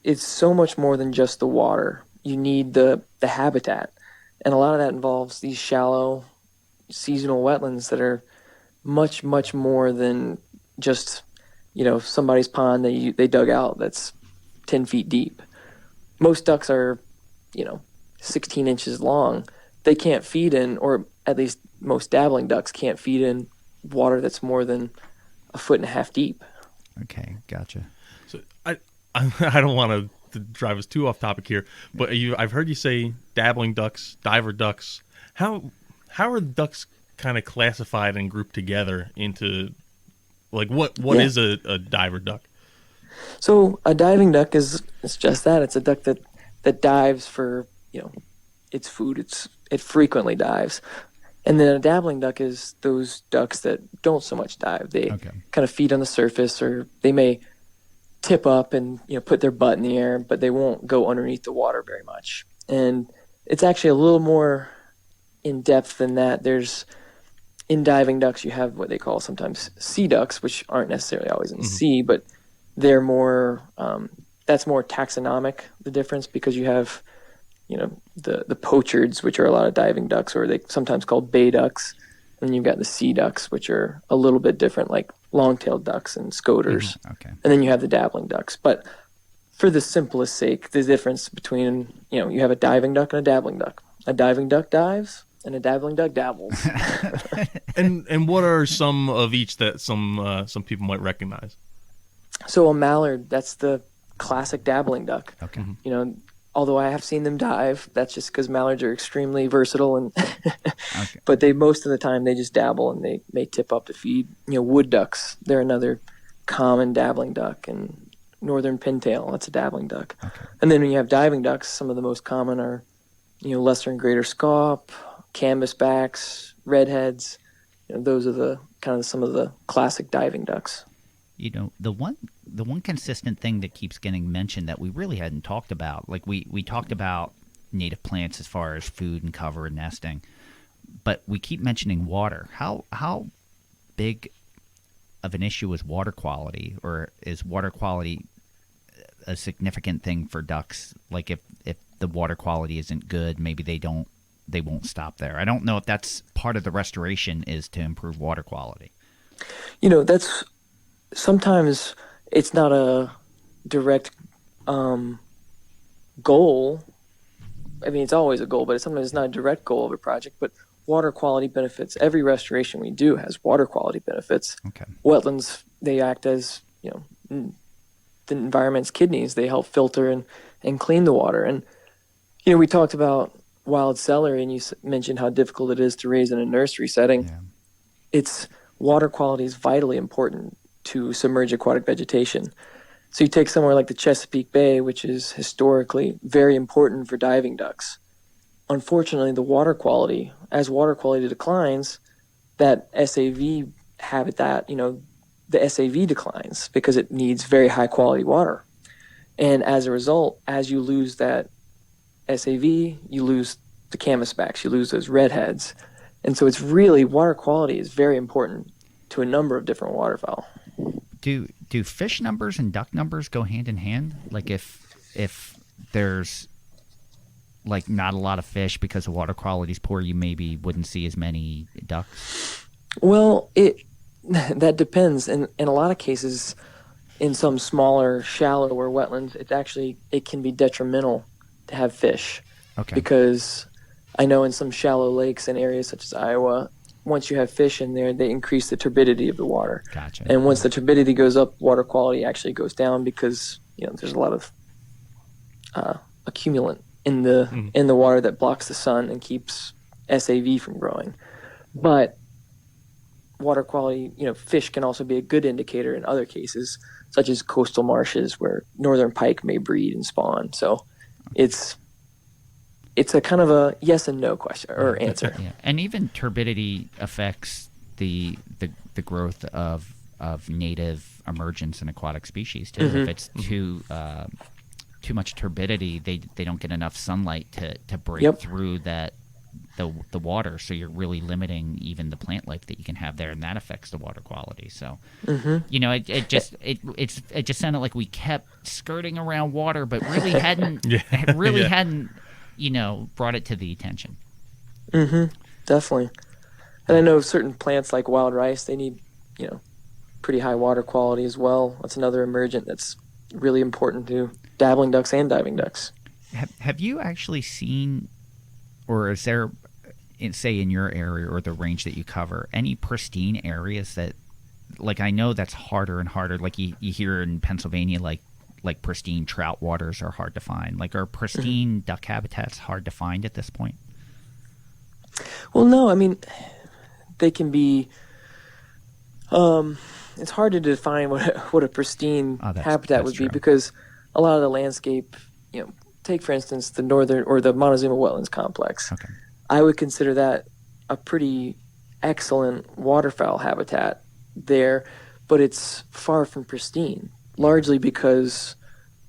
it's so much more than just the water. You need the habitat, and a lot of that involves these shallow, seasonal wetlands that are much, much more than just somebody's pond that they dug out that's 10 feet deep. Most ducks are 16 inches long. They can't feed in, or at least most dabbling ducks can't feed in water that's more than 1.5 feet deep. Okay, gotcha. So I don't want to drive us too off topic here, but I've heard you say dabbling ducks, diver ducks. How are ducks kind of classified and grouped together into what is a diver duck? So a diving duck is just that. It's a duck that dives for its food. It frequently dives. And then a dabbling duck is those ducks that don't so much dive. They kind of feed on the surface, or they may tip up and put their butt in the air, but they won't go underneath the water very much. And it's actually a little more in depth than that. In diving ducks, you have what they call sometimes sea ducks, which aren't necessarily always in the sea, but they're more that's more taxonomic, the difference, because you have the poachards, which are a lot of diving ducks, or they sometimes called bay ducks, and then you've got the sea ducks, which are a little bit different, like long-tailed ducks and scoters. And then you have the dabbling ducks. But for the simplest sake, the difference between you have a diving duck and a dabbling duck. A diving duck dives, and a dabbling duck dabbles. And what are some of each that some people might recognize? So a mallard, that's the classic dabbling duck. Okay. Although I have seen them dive, that's just because mallards are extremely versatile, and but most of the time they just dabble, and they may tip up to feed. Wood ducks, they're another common dabbling duck, and northern pintail, that's a dabbling duck. And then when you have diving ducks, some of the most common are lesser and greater scaup, canvasbacks, redheads. Those are the kind of some of the classic diving ducks. The one consistent thing that keeps getting mentioned that we really hadn't talked about, we talked about native plants as far as food and cover and nesting. But we keep mentioning water. How big of an issue is water quality, or is water quality a significant thing for ducks? Like if the water quality isn't good, maybe they won't stop there. I don't know if that's part of the restoration is to improve water quality. That's sometimes it's not a direct goal. I mean, it's always a goal, but sometimes it's not a direct goal of a project. But water quality benefits. Every restoration we do has water quality benefits. Okay. Wetlands, they act as the environment's kidneys. They help filter and clean the water. And we talked about wild celery, and you mentioned how difficult it is to raise in a nursery setting. Yeah. It's water quality is vitally important to submerged aquatic vegetation. So you take somewhere like the Chesapeake Bay, which is historically very important for diving ducks. Unfortunately, as water quality declines, that SAV habitat, the SAV declines because it needs very high quality water. And as a result, as you lose that SAV, you lose the canvasbacks, you lose those redheads. And so it's really, water quality is very important to a number of different waterfowl. Do fish numbers and duck numbers go hand in hand? Like if there's like not a lot of fish because the water quality is poor, you maybe wouldn't see as many ducks? Well, that depends. In a lot of cases, in some smaller, shallower wetlands, it can be detrimental to have fish. Okay. Because I know in some shallow lakes in areas such as Iowa, once you have fish in there, they increase the turbidity of the water. Gotcha. And once the turbidity goes up, water quality actually goes down because there's a lot of accumulant in the water that blocks the sun and keeps SAV from growing. But water quality, fish can also be a good indicator in other cases, such as coastal marshes where northern pike may breed and spawn. So it's a kind of a yes and no question or answer. Yeah. And even turbidity affects the growth of native emergents and aquatic species too. Mm-hmm. If it's too much turbidity, they don't get enough sunlight to break through the water, so you're really limiting even the plant life that you can have there, and that affects the water quality. So it just sounded like we kept skirting around water, but really hadn't hadn't brought it to the attention. Definitely. And I know certain plants like wild rice, they need pretty high water quality as well. That's another emergent that's really important to dabbling ducks and diving ducks. Have you actually seen, or is there, say in your area or the range that you cover, any pristine areas that, like, I know that's harder and harder, like you hear in Pennsylvania, like pristine trout waters are hard to find. Like, are pristine duck habitats hard to find at this point? Well, no, I mean, they can be, it's hard to define what a pristine habitat would be, because a lot of the landscape, take for instance the northern or the Montezuma Wetlands Complex. Okay. I would consider that a pretty excellent waterfowl habitat there, but it's far from pristine, largely because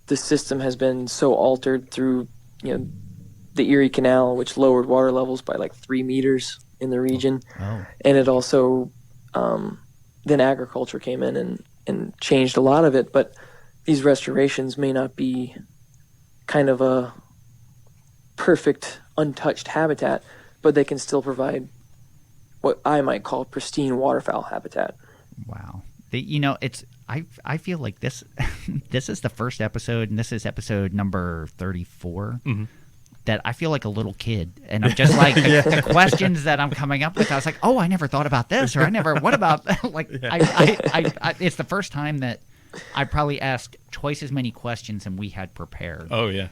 the system has been so altered through, the Erie Canal, which lowered water levels by like 3 meters in the region. Oh. And it also, then agriculture came in and changed a lot of it, but these restorations may not be kind of a perfect, untouched habitat, but they can still provide what I might call pristine waterfowl habitat. Wow. I feel like this this is the first episode, and this is episode number 34, that I feel like a little kid, and I'm just like the questions that I'm coming up with. I was like, oh, I never thought about this, or what about like I it's the first time that I probably asked twice as many questions than we had prepared. Oh yeah,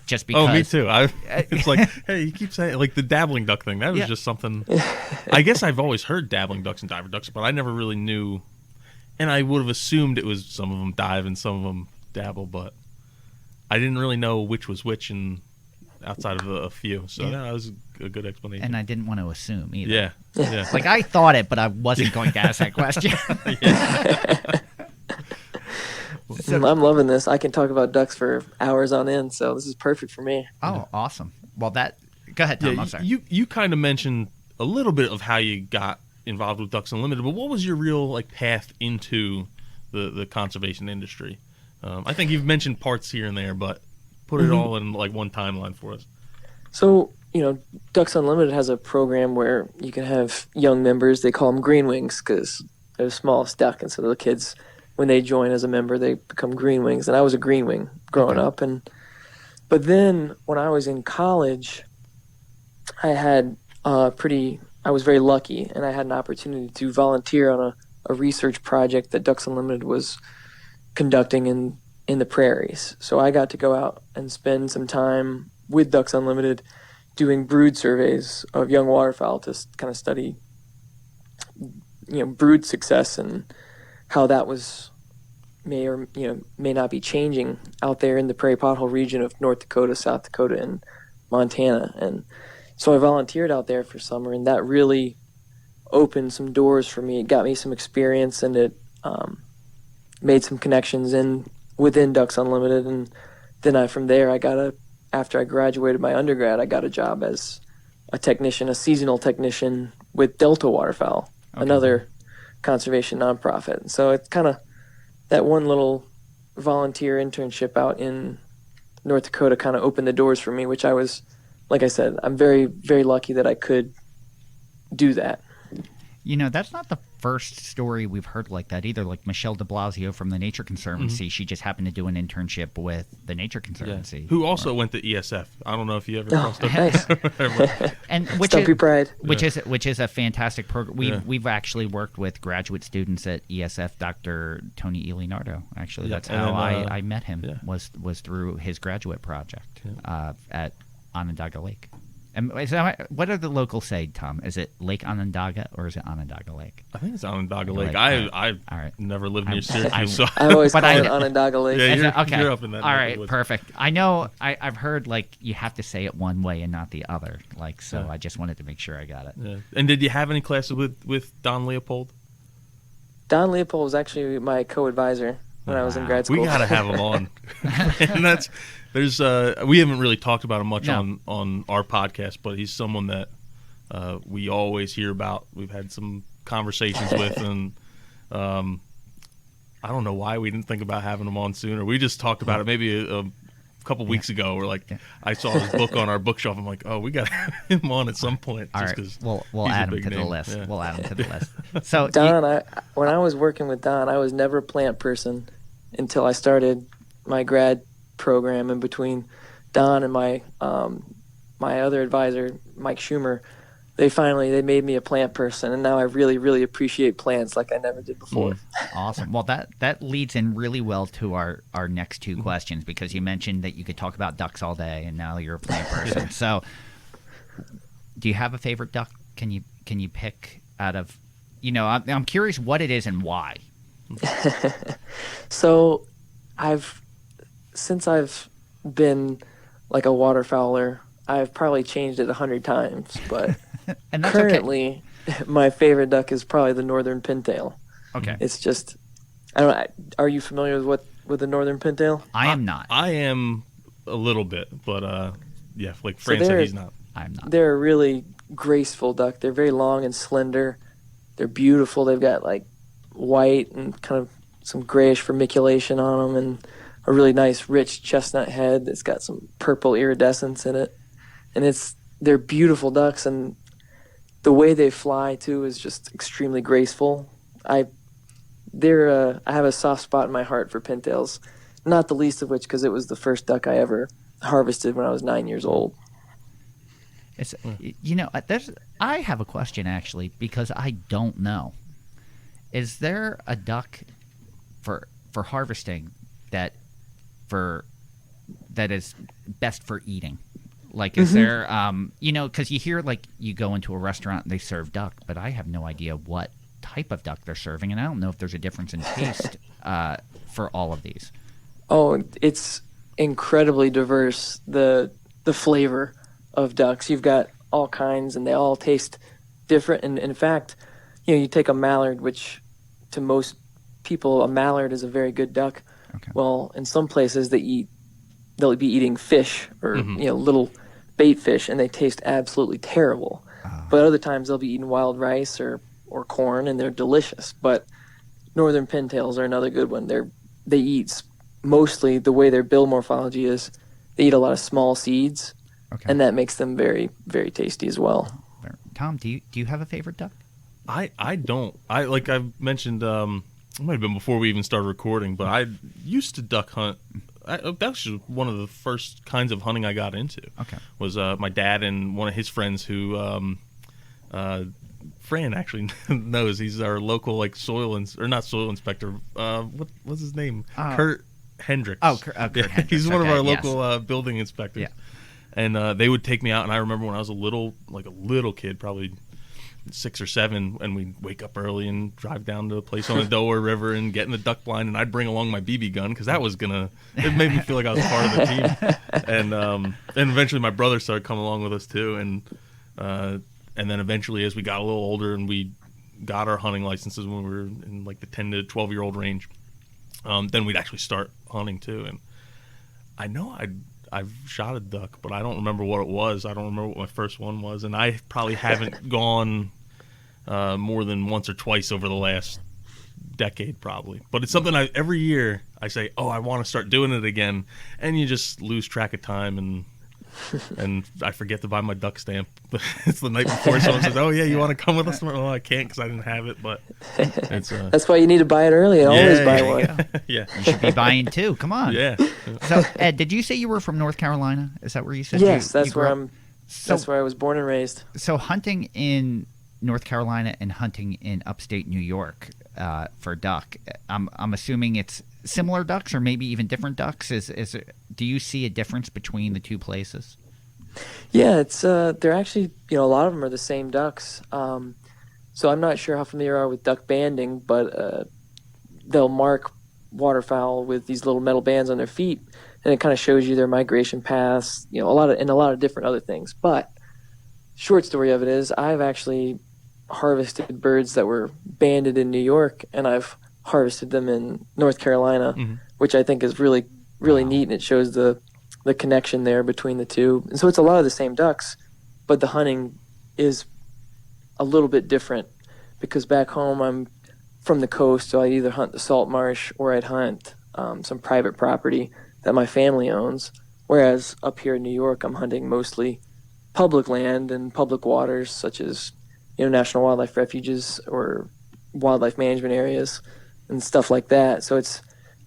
just because. Oh, me too. It's like, hey, you keep saying like the dabbling duck thing. That was just something. I guess I've always heard dabbling ducks and diver ducks, but I never really knew. And I would have assumed it was some of them dive and some of them dabble, but I didn't really know which was which, and outside of a few. So that was a good explanation. And I didn't want to assume either. Yeah. Like, I thought it, but I wasn't going to ask that question. I'm loving this. I can talk about ducks for hours on end, so this is perfect for me. Oh, awesome. Well, that Go ahead, Tom. I'm sorry. You kind of mentioned a little bit of how you got involved with Ducks Unlimited, but what was your real path into the conservation industry? I think you've mentioned parts here and there, but put it all in one timeline for us. So, Ducks Unlimited has a program where you can have young members. They call them green wings because they're the smallest duck, and so the kids, when they join as a member, they become green wings. And I was a green wing growing up, but then when I was in college, I was very lucky, and I had an opportunity to volunteer on a research project that Ducks Unlimited was conducting in the prairies. So I got to go out and spend some time with Ducks Unlimited doing brood surveys of young waterfowl to kind of study, brood success and how that may or may not be changing out there in the prairie pothole region of North Dakota, South Dakota, and Montana. And so I volunteered out there for summer, and that really opened some doors for me. It got me some experience, and it made some connections within Ducks Unlimited. And then from there, after I graduated my undergrad, I got a job as a seasonal technician with Delta Waterfowl, another conservation nonprofit. So it's kind of that one little volunteer internship out in North Dakota kind of opened the doors for me, which I was, like I said, I'm very, very lucky that I could do that. That's not the first story we've heard like that either. Like Michelle de Blasio from the Nature Conservancy, she just happened to do an internship with the Nature Conservancy. Yeah. Who also went to ESF. I don't know if you ever crossed up. Nice. And Stumpy Pride. Which is a fantastic program. We've actually worked with graduate students at ESF. Dr. Tony Elinardo. Actually, that's how I met him. Yeah. Was through his graduate project at Onondaga Lake. And what do the locals say, Tom? Is it Lake Onondaga or is it Onondaga Lake? I think it's Onondaga Lake. I've never lived near Syracuse, so I always call it Onondaga Lake. Yeah, okay. You're up in that. All right, perfect. I know. I've heard you have to say it one way and not the other. So I just wanted to make sure I got it. Yeah. And did you have any classes with Don Leopold? Don Leopold was actually my co-advisor when I was in grad school. We gotta have him on. And we haven't really talked about him much on our podcast, but he's someone that we always hear about. We've had some conversations with, and I don't know why we didn't think about having him on sooner. We just talked about it maybe a couple weeks ago. We're I saw his book on our bookshelf. I'm like, we got to have him on at some point. All right, we'll add him to the list. Yeah. We'll add him to the list. So Don, when I was working with Don, I was never a plant person until I started my grad program. In between Don and my other advisor, Mike Schumer, they made me a plant person, and now I really, really appreciate plants like I never did before. Awesome. Well, that leads in really well to our next two questions, because you mentioned that you could talk about ducks all day, and now you're a plant person. So, do you have a favorite duck? Can you pick out of? I'm curious what it is and why. So, since I've been like a waterfowler, I've probably changed it 100 times, but and that's currently my favorite duck is probably the northern pintail. Okay. It's just, I don't know, are you familiar with the northern pintail? I am not. I am a little bit, but like Fran said, he's not. I'm not. They're a really graceful duck. They're very long and slender. They're beautiful. They've got white and kind of some grayish vermiculation on them, and a really nice rich chestnut head that's got some purple iridescence in it. And they're beautiful ducks, and the way they fly too is just extremely graceful. I have a soft spot in my heart for pintails, not the least of which because it was the first duck I ever harvested when I was 9 years old. It's I have a question actually, because I don't know. Is there a duck for harvesting that is best for eating? Is there because you hear you go into a restaurant and they serve duck, but I have no idea what type of duck they're serving, and I don't know if there's a difference in taste for all of these. Oh, it's incredibly diverse, the flavor of ducks. You've got all kinds, and they all taste different. And in fact, you take a mallard, which to most people a mallard is a very good duck. Okay. Well, in some places they'll be eating fish or little bait fish, and they taste absolutely terrible. But other times they'll be eating wild rice or corn, and they're delicious. But northern pintails are another good one. They eat mostly, the way their bill morphology is, they eat a lot of small seeds, and that makes them very, very tasty as well. Tom, do you have a favorite duck? I don't. Like I've mentioned, it might have been before we even started recording, but I used to duck hunt. That was one of the first kinds of hunting I got into. Was my dad and one of his friends who Fran actually knows. He's our local not soil inspector. What's his name? Kurt Hendricks. Kurt Hendricks. He's one of our local building inspectors. Yeah. And they would take me out, and I remember when I was a little kid, probably 6 or 7, and we'd wake up early and drive down to a place on the Delaware River and get in the duck blind, and I'd bring along my BB gun because it made me feel like I was part of the team. And eventually my brother started coming along with us too, and then eventually as we got a little older and we got our hunting licenses when we were in like the 10 to 12-year-old range, then we'd actually start hunting too. And I know I've shot a duck, but I don't remember what it was. I don't remember what my first one was, and I probably haven't gone more than once or twice over the last decade, probably. But it's something every year I say, "Oh, I want to start doing it again," and you just lose track of time, and I forget to buy my duck stamp. It's the night before. Someone says, "Oh yeah, you want to come with us?" Well, I can't because I didn't have it, but it's that's why you need to buy it early and always buy one. Yeah, you should be buying two. Come on. Yeah. So, Ed, did you say you were from North Carolina? Is that where you said? Yes, you that's where I'm. That's where I was born and raised. So, hunting in North Carolina and hunting in upstate New York for duck, I'm assuming it's similar ducks or maybe even different ducks. Do you see a difference between the two places? Yeah, it's they're actually, a lot of them are the same ducks. So I'm not sure how familiar you are with duck banding, but they'll mark waterfowl with these little metal bands on their feet, and it kind of shows you their migration paths, a lot of different other things. But short story of it is, I've actually harvested birds that were banded in New York, and I've harvested them in North Carolina, which I think is really, really neat, and it shows the connection there between the two. And so it's a lot of the same ducks, but the hunting is a little bit different because back home I'm from the coast, so I either hunt the salt marsh or I'd hunt some private property that my family owns, whereas up here in New York I'm hunting mostly public land and public waters such as national wildlife refuges or wildlife management areas and stuff like that. So it's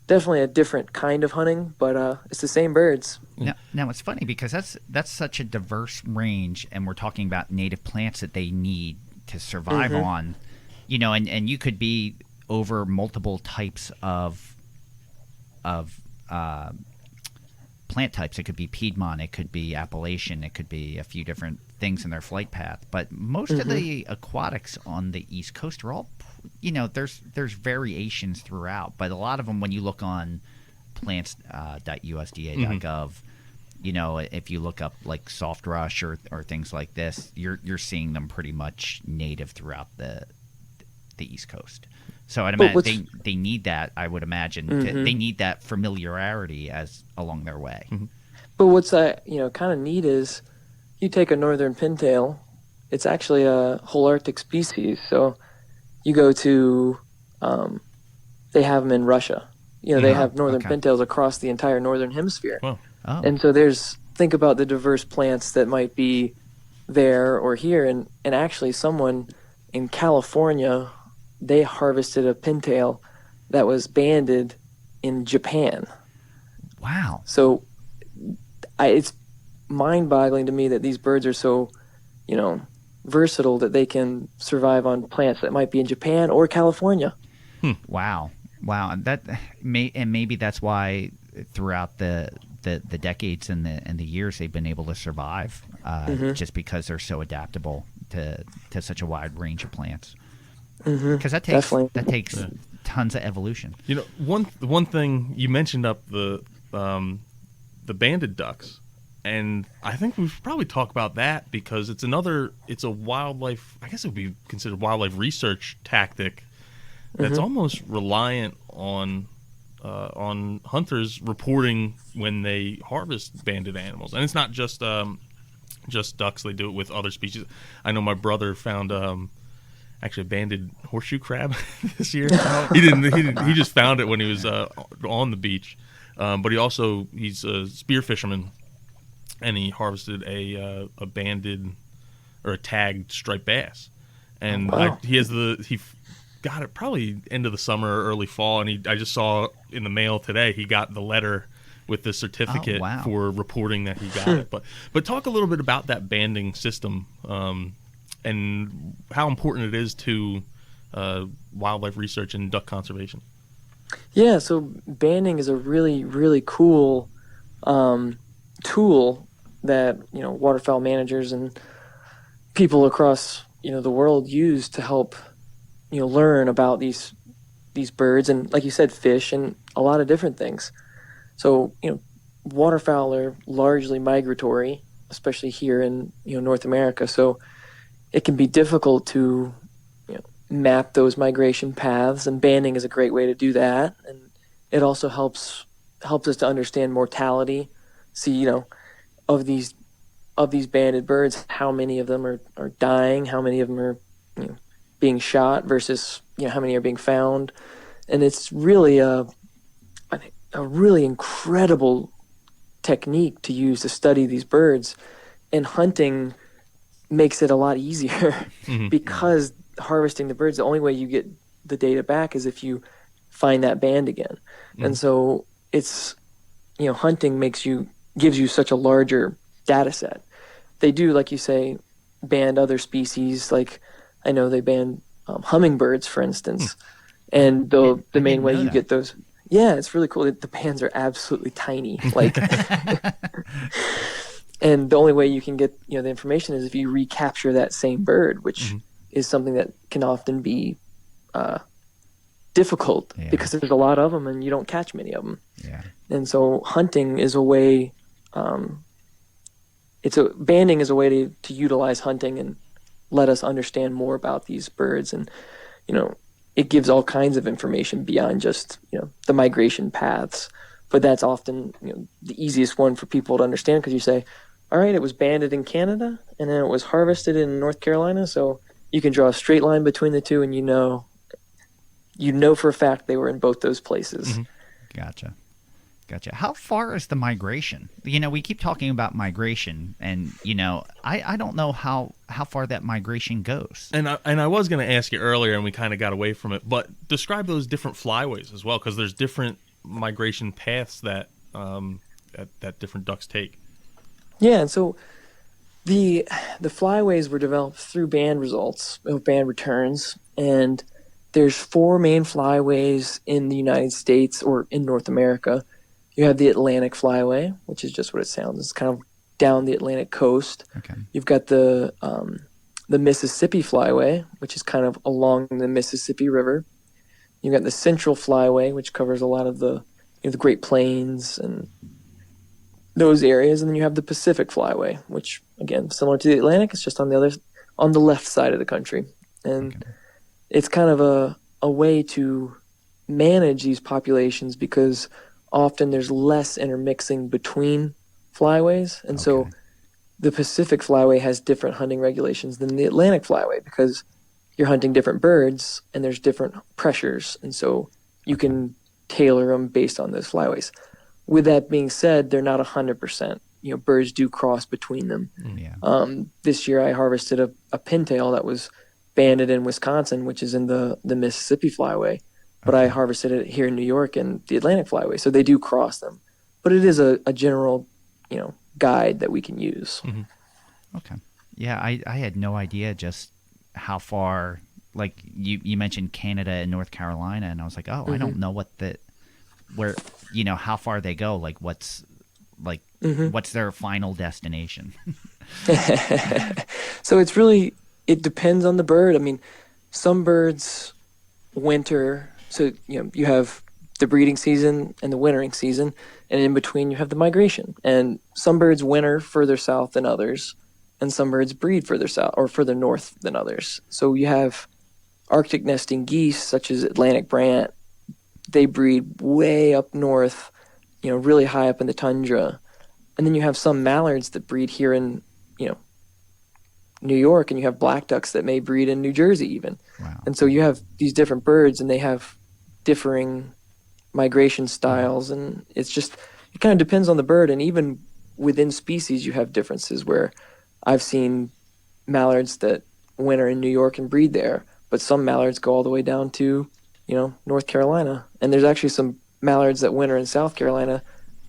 definitely a different kind of hunting, but it's the same birds. Now it's funny because that's such a diverse range, and we're talking about native plants that they need to survive on, and you could be over multiple types of plant types. It could be Piedmont, it could be Appalachian, it could be a few different things in their flight path. But most of the aquatics on the East Coast are all, there's variations throughout. But a lot of them, when you look on plants.usda.gov, if you look up like soft rush or things like this, you're seeing them pretty much native throughout the East Coast. So I'd imagine they need that. I would imagine they need that familiarity along their way. But what's kind of neat is you take a northern pintail. It's actually a whole Arctic species. So you go to, they have them in Russia. They have northern pintails across the entire northern hemisphere. Wow. Oh. And so think about the diverse plants that might be there or here. And actually someone in California, they harvested a pintail that was banded in Japan. Wow. So it's mind-boggling to me that these birds are so, versatile that they can survive on plants that might be in Japan or California. Wow. And maybe that's why throughout the decades and the years they've been able to survive, just because they're so adaptable to such a wide range of plants. Because that takes tons of evolution. One thing you mentioned up the banded ducks, and I think we should probably talk about that because it's a wildlife, I guess it would be considered wildlife research tactic that's almost reliant on hunters reporting when they harvest banded animals. And it's not just just ducks. They do it with other species. I know my brother found actually a banded horseshoe crab this year. He didn't. He just found it when he was on the beach. But he's a spear fisherman, and he harvested a banded or a tagged striped bass. And wow. he got it probably end of the summer or early fall, and I just saw in the mail today he got the letter with the certificate for reporting that he got it. But talk a little bit about that banding system and how important it is to wildlife research and duck conservation. Yeah, so banding is a really, really cool tool that waterfowl managers and people across the world use to help learn about these birds and, like you said, fish and a lot of different things. So waterfowl are largely migratory, especially here in North America. So it can be difficult to map those migration paths, and banding is a great way to do that. And it also helps us to understand mortality. See, of these banded birds, how many of them are dying, how many of them are being shot versus how many are being found. And it's really a really incredible technique to use to study these birds. And hunting makes it a lot easier because harvesting the birds, the only way you get the data back is if you find that band again. And so it's hunting gives you such a larger data set. They do, like you say, band other species. Like I know they ban hummingbirds, for instance. And the main way you get those, it's really cool. The bands are absolutely tiny. Like, and the only way you can get the information is if you recapture that same bird, which is something that can often be difficult because there's a lot of them and you don't catch many of them. Yeah. And so hunting is a way. Banding is a way to utilize hunting and let us understand more about these birds. And it gives all kinds of information beyond just the migration paths. But that's often the easiest one for people to understand, because you say, all right, it was banded in Canada and then it was harvested in North Carolina, so you can draw a straight line between the two, and you know for a fact they were in both those places. Gotcha. How far is the migration? We keep talking about migration, and I don't know how far that migration goes. And I was going to ask you earlier, and we kind of got away from it, but describe those different flyways as well, because there's different migration paths that different ducks take. Yeah, and so the flyways were developed through band returns, and there's 4 main flyways in the United States or in North America. You have the Atlantic Flyway, which is just what it sounds. It's kind of down the Atlantic coast. Okay. You've got the Mississippi Flyway, which is kind of along the Mississippi River. You've got the Central Flyway, which covers a lot of the Great Plains and those areas. And then you have the Pacific Flyway, which, again, similar to the Atlantic, it's just on the left side of the country. And it's kind of a way to manage these populations, because often there's less intermixing between flyways. And so the Pacific Flyway has different hunting regulations than the Atlantic Flyway, because you're hunting different birds and there's different pressures. And so you can tailor them based on those flyways. With that being said, they're not 100%. Birds do cross between them. This year I harvested a pintail that was banded in Wisconsin, which is in the Mississippi Flyway. But I harvested it here in New York in the Atlantic Flyway, so they do cross them. But it is a general, guide that we can use. Okay. Yeah, I had no idea just how far. Like you mentioned Canada and North Carolina, and I was like, I don't know how far they go. Like what's their final destination? So it depends on the bird. I mean, some birds winter. So, you have the breeding season and the wintering season, and in between you have the migration. And some birds winter further south than others, and some birds breed further south or further north than others. So you have Arctic nesting geese, such as Atlantic brant. They breed way up north, really high up in the tundra. And then you have some mallards that breed here in, New York, and you have black ducks that may breed in New Jersey even. Wow. And so you have these different birds, and they have differing migration styles, and it kind of depends on the bird. And even within species, you have differences where I've seen mallards that winter in New York and breed there, but some mallards go all the way down to, North Carolina. And there's actually some mallards that winter in South Carolina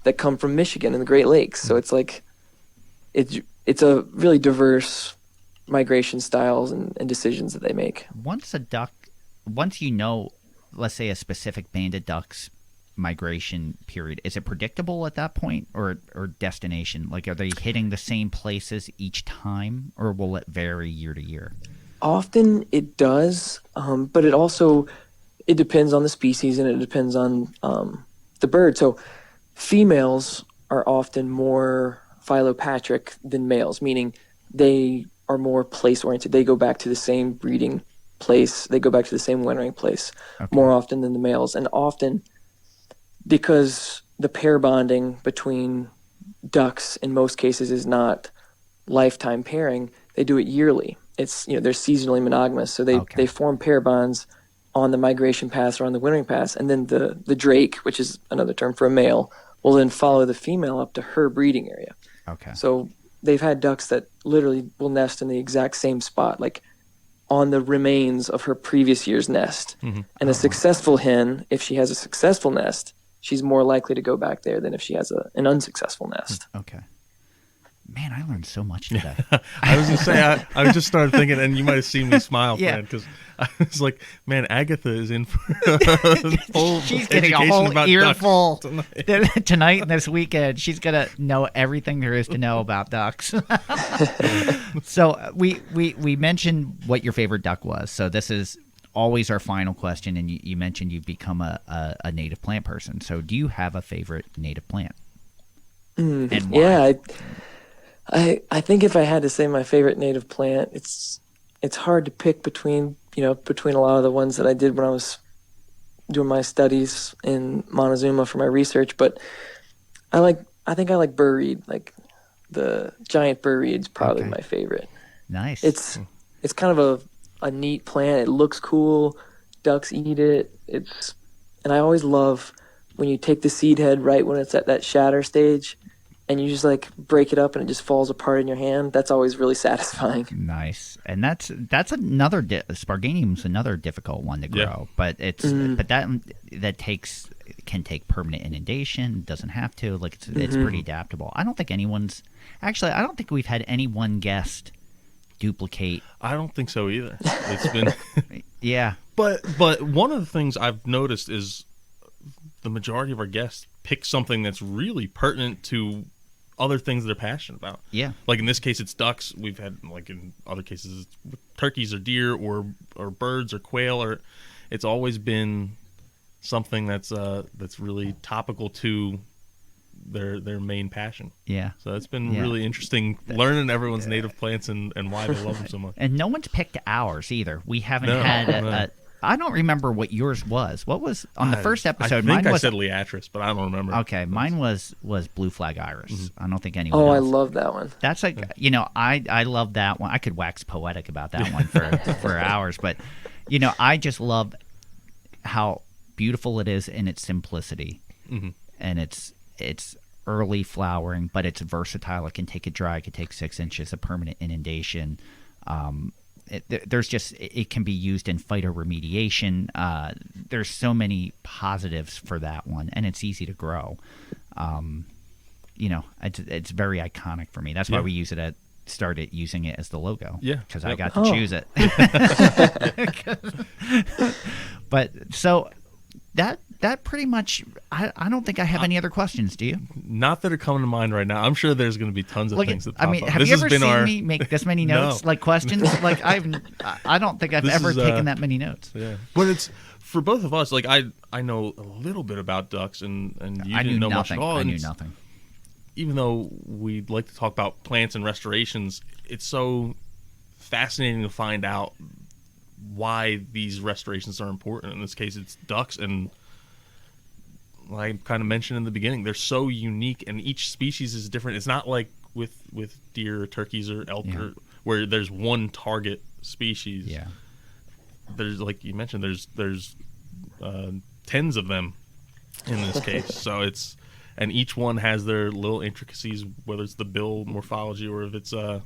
that come from Michigan and the Great Lakes. So it's like, it's a really diverse migration styles and decisions that they make. Once let's say a specific band of ducks migration period, is it predictable at that point or destination? Like, are they hitting the same places each time, or will it vary year to year? Often it does, but it depends on the species, and it depends on the bird. So females are often more philopatric than males, meaning they are more place-oriented. They go back to the same breeding place. They go back to the same wintering place more often than the males. And often, because the pair bonding between ducks in most cases is not lifetime pairing, they do it yearly. It's, they're seasonally monogamous. So they form pair bonds on the migration paths or on the wintering paths. And then the drake, which is another term for a male, will then follow the female up to her breeding area. Okay. So they've had ducks that literally will nest in the exact same spot, like on the remains of her previous year's nest. Mm-hmm. And a successful hen, if she has a successful nest, she's more likely to go back there than if she has an unsuccessful nest. Okay. Man, I learned so much today. I was going to say, I just started thinking, and you might have seen me smile, Yeah. Fran, because I was like, man, Agatha is in for a full She's getting a education whole about earful ducks tonight and this weekend. She's going to know everything there is to know about ducks. So we mentioned what your favorite duck was. So this is always our final question, and you mentioned you've become a native plant person. So do you have a favorite native plant? And why? Yeah, I think if I had to say my favorite native plant, it's hard to pick between a lot of the ones that I did when I was doing my studies in Montezuma for my research. But I think I like burreed. Like the giant burreed's probably my favorite. Nice. It's kind of a neat plant. It looks cool. Ducks eat it. And I always love when you take the seed head right when it's at that shatter stage, and you just like break it up and it just falls apart in your hand. That's always really satisfying. Nice. And that's another Sparganium's another difficult one to grow, but it's but that can take permanent inundation. Doesn't have to. Like it's pretty adaptable. I don't think we've had any one guest duplicate. I don't think so either. It's been Yeah. But one of the things I've noticed is the majority of our guests pick something that's really pertinent to other things they're passionate about. Yeah. Like in this case, it's ducks. We've had, like in other cases, it's turkeys or deer or birds or quail. Or it's always been something that's really topical to their main passion. Yeah. So it's been really interesting learning everyone's native plants and why they love them so much. And no one's picked ours either. We haven't had I don't remember what yours was. What was on the first episode? I think I said Liatris, but I don't remember. Okay, mine was Blue Flag Iris. Mm-hmm. I don't think anyone. Oh, else. I love that one. That's like I love that one. I could wax poetic about that one for hours, but I just love how beautiful it is in its simplicity, and it's early flowering, but it's versatile. It can take it dry. It can take 6 inches of permanent inundation. It can be used in phytoremediation. There's so many positives for that one, and it's easy to grow. It's very iconic for me. That's why we started using it as the logo. Yeah, because I got to choose it. But so that pretty much. I don't think I have any other questions. Do you? Not that are coming to mind right now. I'm sure there's going to be tons of things that pop up. Have you ever seen me make this many notes, like questions? Like I don't think I've ever taken that many notes. Yeah, but it's for both of us. Like I know a little bit about ducks, and you didn't know much at all. I knew nothing. Even though we'd like to talk about plants and restorations, it's so fascinating to find out why these restorations are important. In this case, it's ducks, and I kind of mentioned in the beginning, they're so unique, and each species is different. It's not like with deer or turkeys or elk or where there's one target species. Yeah. There's, like you mentioned, there's tens of them in this case. So and each one has their little intricacies, whether it's the bill morphology or if it's the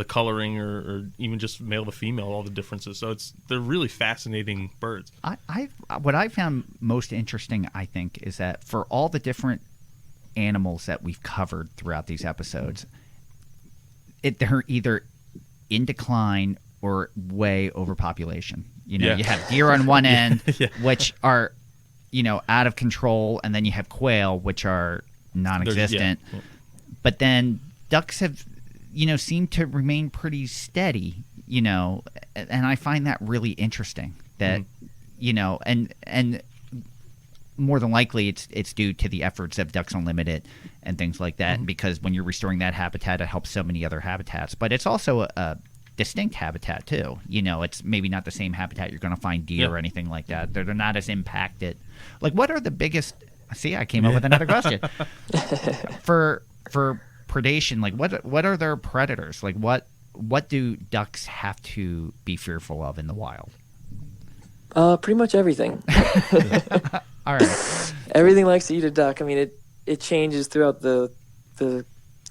coloring or even just male to female, all the differences. So they're really fascinating birds. What I found most interesting, I think, is that for all the different animals that we've covered throughout these episodes, they're either in decline or way overpopulation. You know, Yeah. you have deer on one end, Yeah. which are, out of control, and then you have quail, which are non-existent. Yeah. But then ducks have, seem to remain pretty steady, and I find that really interesting. That, and more than likely it's due to the efforts of Ducks Unlimited and things like that, because when you're restoring that habitat, it helps so many other habitats. But it's also a distinct habitat too. It's maybe not the same habitat you're going to find deer or anything like that. They're not as impacted. Like, what are the biggest? See, I came up with another question. For predation, like what are their predators? Like what do ducks have to be fearful of in the wild? Pretty much everything. All right. Everything likes to eat a duck. I mean, it changes throughout the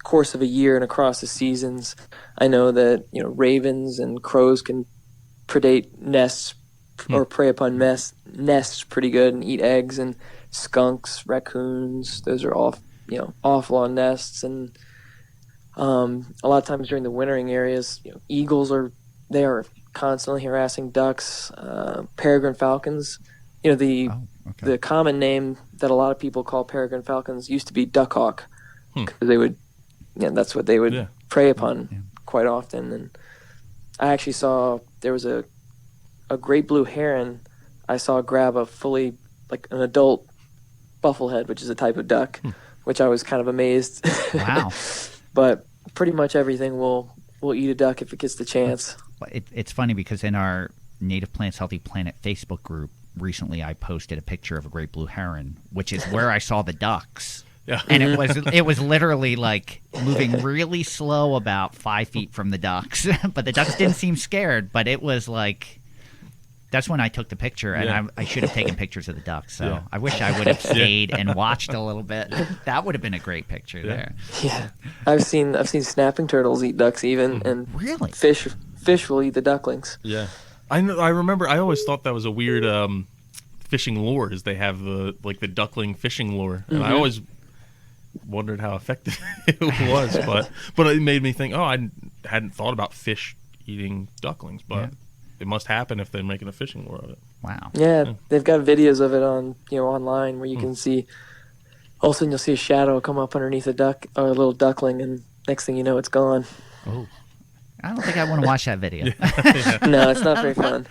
course of a year and across the seasons. I know that ravens and crows can predate nests or prey upon nests pretty good and eat eggs, and skunks, raccoons, those are all awful on nests. And a lot of times during the wintering areas, eagles are constantly harassing ducks. Peregrine falcons, the common name that a lot of people call peregrine falcons used to be duckhawk, because they would, that's what they would prey upon quite often. And I actually saw there was a great blue heron I saw grab a fully, like an adult bufflehead, which is a type of duck, which I was kind of amazed. Wow. But pretty much everything will eat a duck if it gets the chance. It's funny because in our Native Plants Healthy Planet Facebook group recently, I posted a picture of a great blue heron, which is where I saw the ducks. Yeah. And it was literally like moving really slow about 5 feet from the ducks. But the ducks didn't seem scared, but it was like, that's when I took the picture, and I should have taken pictures of the ducks. So I wish I would have stayed and watched a little bit. That would have been a great picture there. Yeah, I've seen snapping turtles eat ducks even, and really fish will eat the ducklings. Yeah, I remember. I always thought that was a weird fishing lure. Is they have the duckling fishing lure, and I always wondered how effective it was. But it made me think. Oh, I hadn't thought about fish eating ducklings, but. It must happen if they're making a fishing lure of it. Wow. Yeah, they've got videos of it on online where you can see. All of a sudden, you'll see a shadow come up underneath a duck or a little duckling, and next thing you know, it's gone. Oh, I don't think I want to watch that video. No, it's not very fun.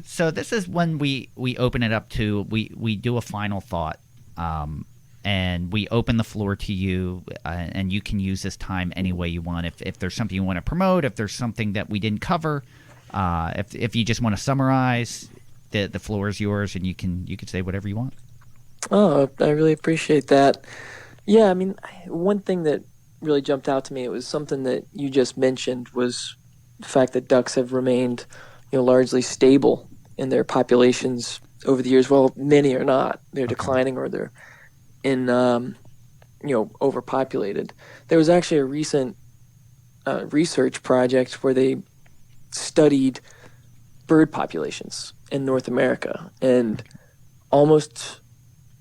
So this is when we open it up to we do a final thought, and we open the floor to you, and you can use this time any way you want. If there's something you want to promote, if there's something that we didn't cover. If you just want to summarize, the floor is yours, and you can say whatever you want. Oh, I really appreciate that. Yeah, I mean, one thing that really jumped out to me, it was something that you just mentioned, was the fact that ducks have remained, largely stable in their populations over the years. Well, many are not. They're declining, or they're in, overpopulated. There was actually a recent research project where they studied bird populations in North America, and almost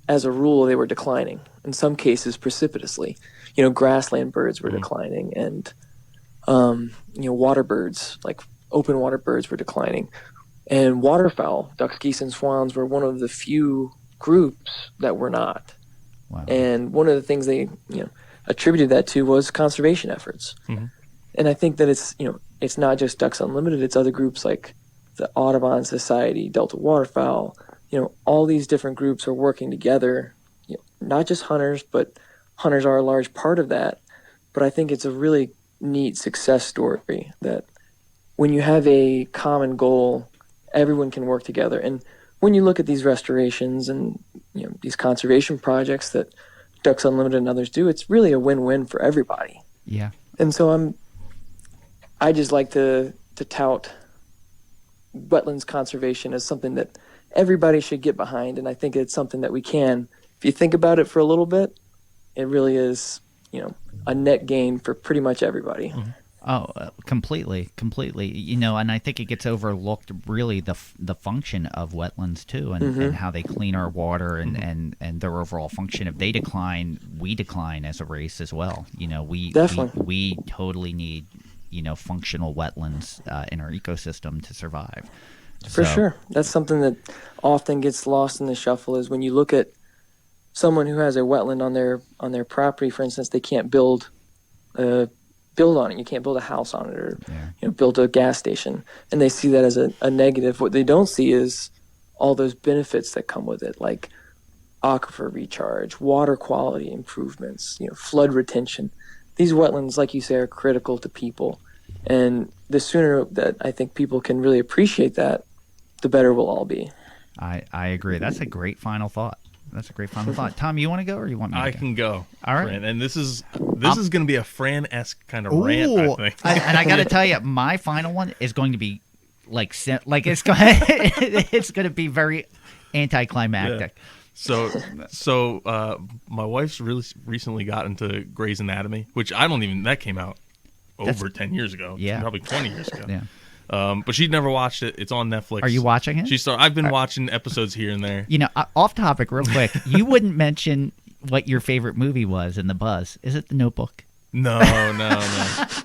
as a rule they were declining, in some cases precipitously. Grassland birds were declining, and water birds, like open water birds, were declining, and waterfowl, ducks, geese, and swans were one of the few groups that were not. Wow. And one of the things they attributed that to was conservation efforts. And I think that it's not just Ducks Unlimited, it's other groups like the Audubon Society, Delta Waterfowl. All these different groups are working together, not just hunters, but hunters are a large part of that. But I think it's a really neat success story that when you have a common goal, everyone can work together. And when you look at these restorations and these conservation projects that Ducks Unlimited and others do, it's really a win-win for everybody. Yeah. And so I just like to tout wetlands conservation as something that everybody should get behind, and I think it's something that we can. If you think about it for a little bit, it really is, a net gain for pretty much everybody. Mm-hmm. Oh, completely. And I think it gets overlooked, really, the function of wetlands too, and how they clean our water and their overall function. If they decline, we decline as a race as well. We totally need functional wetlands in our ecosystem to survive. For sure, that's something that often gets lost in the shuffle. Is when you look at someone who has a wetland on their property, for instance, they can't build on it. You can't build a house on it, or build a gas station, and they see that as a negative. What they don't see is all those benefits that come with it, like aquifer recharge, water quality improvements, flood retention. These wetlands, like you say, are critical to people, and the sooner that I think people can really appreciate that, the better we'll all be. I agree. That's a great final thought. Tom, you want to go, or you want me to go? I can go. All right. Fran. And this is going to be a Fran-esque kind of rant, I think. And I got to tell you, my final one is going to be it's going to be very anticlimactic. Yeah. So my wife's really recently got into Grey's Anatomy, which that came out over 10 years ago. Yeah. Probably 20 years ago. Yeah. But she'd never watched it. It's on Netflix. Are you watching it? I've been watching episodes here and there. Off topic real quick. You wouldn't mention what your favorite movie was in the buzz. Is it The Notebook? No. I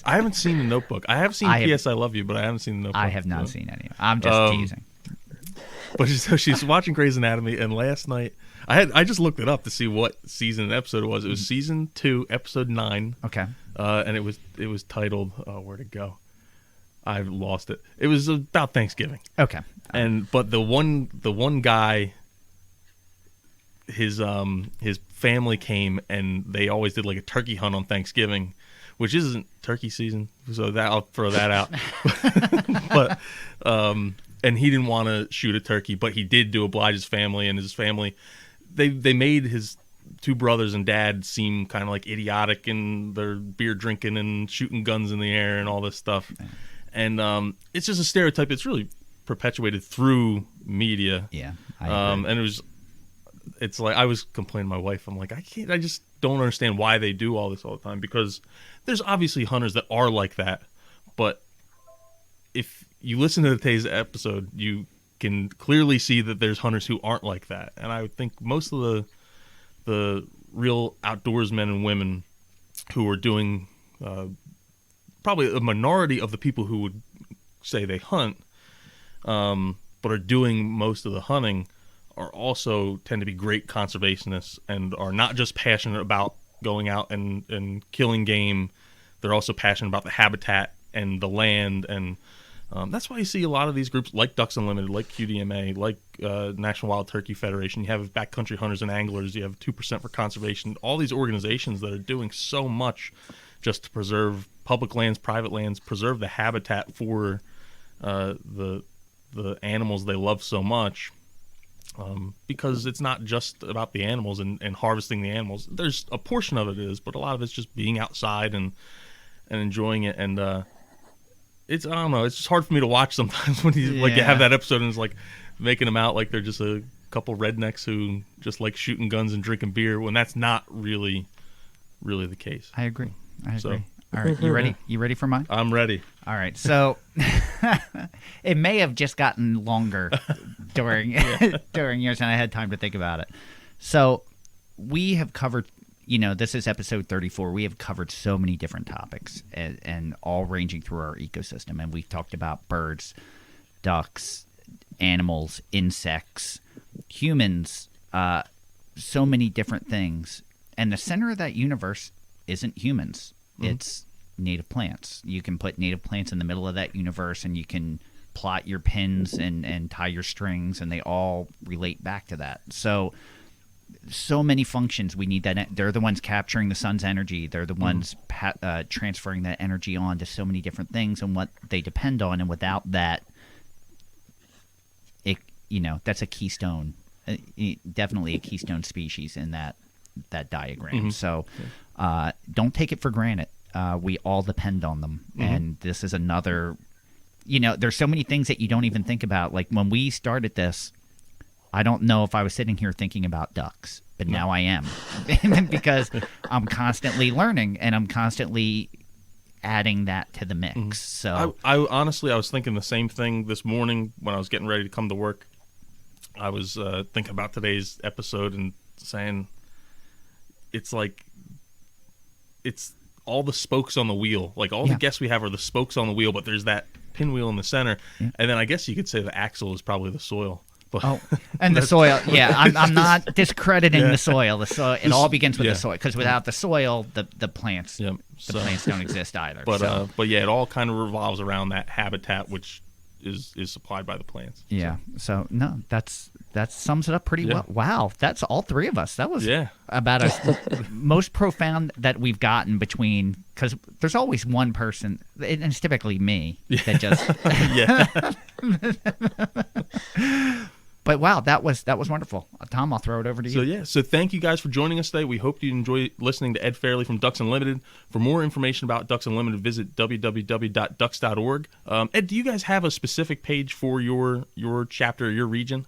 haven't seen The Notebook. I have seen P.S. I Love You, but I haven't seen The Notebook. I have not seen any. I'm just teasing. But she's watching Grey's Anatomy, and last night I just looked it up to see what season and episode it was. It was season 2, episode 9. Okay. And it was titled where'd it go? I've lost it. It was about Thanksgiving. Okay. But the one guy, his family came, and they always did like a turkey hunt on Thanksgiving, which isn't turkey season, so I'll throw that out. But and he didn't want to shoot a turkey, but he did to oblige his family, and his family, they made his 2 brothers and dad seem kind of like idiotic, and they're beer drinking and shooting guns in the air and all this stuff. And it's just a stereotype that's really perpetuated through media. Yeah, I agree. And it's like I was complaining to my wife. I'm like, I just don't understand why they do all this all the time, because there's obviously hunters that are like that. But if you listen to today's episode, you can clearly see that there's hunters who aren't like that. And I would think most of the real outdoors men and women who are doing probably a minority of the people who would say they hunt, but are doing most of the hunting, are also tend to be great conservationists and are not just passionate about going out and killing game. They're also passionate about the habitat and the land, and that's why you see a lot of these groups like Ducks Unlimited, like QDMA, like National Wild Turkey Federation. You have Backcountry Hunters and Anglers. You have 2% for Conservation. All these organizations that are doing so much just to preserve public lands, private lands, preserve the habitat for the animals they love so much. Because it's not just about the animals and harvesting the animals. There's a portion of it is, but a lot of it's just being outside and enjoying it. And it's, I don't know, it's just hard for me to watch sometimes when you have that episode and it's like making them out like they're just a couple rednecks who just like shooting guns and drinking beer, when that's not really the case. I agree. So, all right, you ready? You ready for mine? I'm ready. All right, so it may have just gotten longer during yours, and I had time to think about it. So we have covered, this is episode 34. We have covered so many different topics, and all ranging through our ecosystem. And we've talked about birds, ducks, animals, insects, humans, so many different things. And the center of that universe isn't humans. It's native plants. You can put native plants in the middle of that universe, and you can plot your pins and tie your strings, and they all relate back to that. So many functions. We need that. They're the ones capturing the sun's energy. They're the ones transferring that energy on to so many different things and what they depend on. And without that, that's a keystone, definitely a keystone species in that diagram. So don't take it for granted. we all depend on them. And this is another, there's so many things that you don't even think about. Like when we started this, I don't know if I was sitting here thinking about ducks, but now I am because I'm constantly learning and I'm constantly adding that to the mix. So I honestly, I was thinking the same thing this morning when I was getting ready to come to work. I was thinking about today's episode and saying it's like it's all the spokes on the wheel. Like all the guests we have are the spokes on the wheel, but there's that pinwheel in the center. And then I guess you could say the axle is probably the soil. But and the soil. Yeah, I'm not discrediting the soil. The soil. It all begins with the soil, because without the soil, the plants, plants don't exist either. But yeah, it all kind of revolves around that habitat, which is supplied by the plants. Yeah. So no, that sums it up pretty well. Wow, that's all three of us. That was about as most profound that we've gotten between, because there's always one person, and it's typically me that just But wow, that was wonderful. Tom, I'll throw it over to you. So thank you guys for joining us today. We hope you enjoy listening to Ed Fairley from Ducks Unlimited. For more information about Ducks Unlimited, visit www.ducks.org. Ed, do you guys have a specific page for your chapter, your region?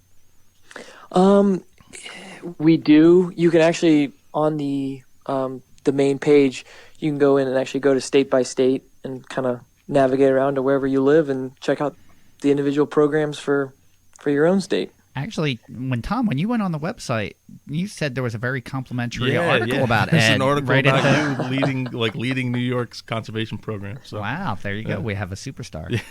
We do. You can actually, on the main page, you can go in and actually go to state by state and kind of navigate around to wherever you live and check out the individual programs for your own state. Actually, when you went on the website, you said there was a very complimentary article about Ed. There's an article about you leading New York's conservation program. So. Wow, there you go. We have a superstar.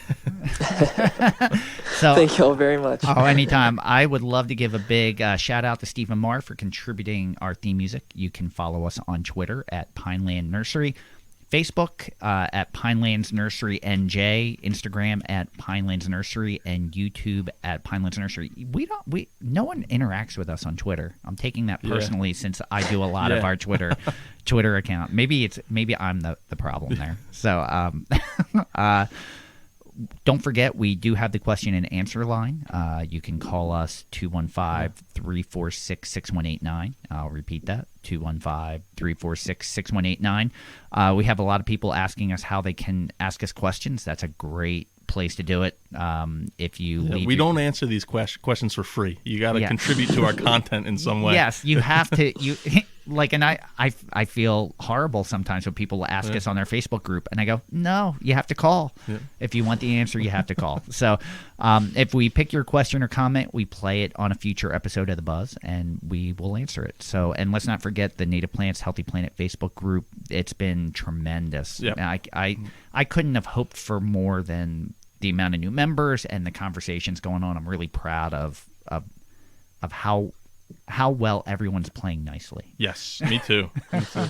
So, thank you all very much. Oh, anytime. I would love to give a big shout out to Stephen Marr for contributing our theme music. You can follow us on Twitter at Pineland Nursery, Facebook at Pinelands Nursery NJ, Instagram at Pinelands Nursery, and YouTube at Pinelands Nursery. No one interacts with us on Twitter. I'm taking that personally since I do a lot of our Twitter account. Maybe I'm the problem there. So don't forget, we do have the question and answer line. You can call us 215-346-6189. I'll repeat that, 215-346-6189. We have a lot of people asking us how they can ask us questions. That's a great place to do it. If you we don't answer these questions for free. You got to contribute to our content in some way. Yes, you have to. And I feel horrible sometimes when people ask us on their Facebook group, and I go, no, you have to call. If you want the answer, you have to call. So if we pick your question or comment, we play it on a future episode of The Buzz, and we will answer it. So, and let's not forget the Native Plants Healthy Planet Facebook group. It's been tremendous. Yep. I couldn't have hoped for more than the amount of new members and the conversations going on. I'm really proud of how well everyone's playing nicely. Yes, me too. So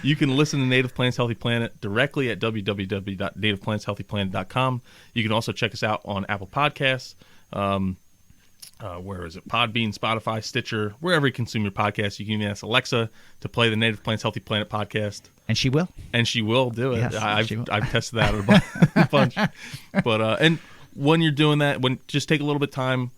you can listen to Native Plants Healthy Planet directly at www.nativeplantshealthyplanet.com. You can also check us out on Apple Podcasts. Where is it? Podbean, Spotify, Stitcher, wherever you consume your podcast. You can even ask Alexa to play the Native Plants Healthy Planet podcast. And she will. And she will do it. Yes, I've tested that a bunch. But and when you're doing that, just take a little bit of time,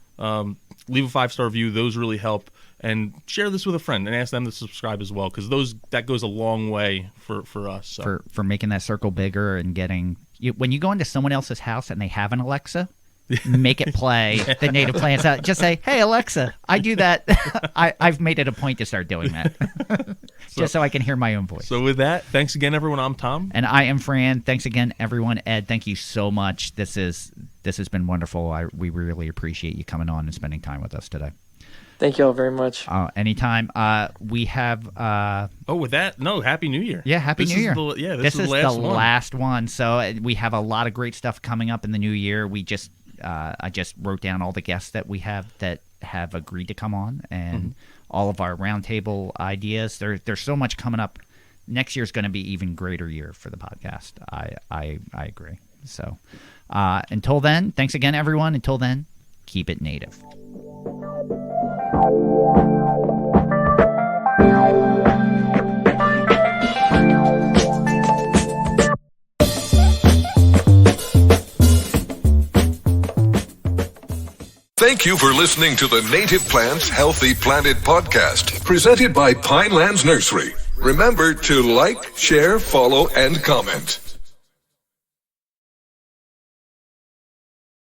leave a 5-star review. Those really help. And share this with a friend and ask them to subscribe as well, because that goes a long way for us. So. For making that circle bigger and getting when you go into someone else's house and they have an Alexa, make it play the Native Plants out. Just say, hey, Alexa, I do that. I've made it a point to start doing that. Just so I can hear my own voice. So with that, thanks again, everyone. I'm Tom. And I am Fran. Thanks again, everyone. Ed, thank you so much. This has been wonderful. We really appreciate you coming on and spending time with us today. Thank you all very much. Anytime. We have... with that, no, Happy New Year. Yeah, Happy New Year. This is the last one. So we have a lot of great stuff coming up in the new year. I just wrote down all the guests that we have that have agreed to come on, and all of our roundtable ideas. There's so much coming up. Next year's going to be even greater year for the podcast. I agree. So until then, thanks again, everyone. Until then, keep it native. Thank you for listening to the Native Plants Healthy Planet podcast, presented by Pinelands Nursery. Remember to like, share, follow, and comment.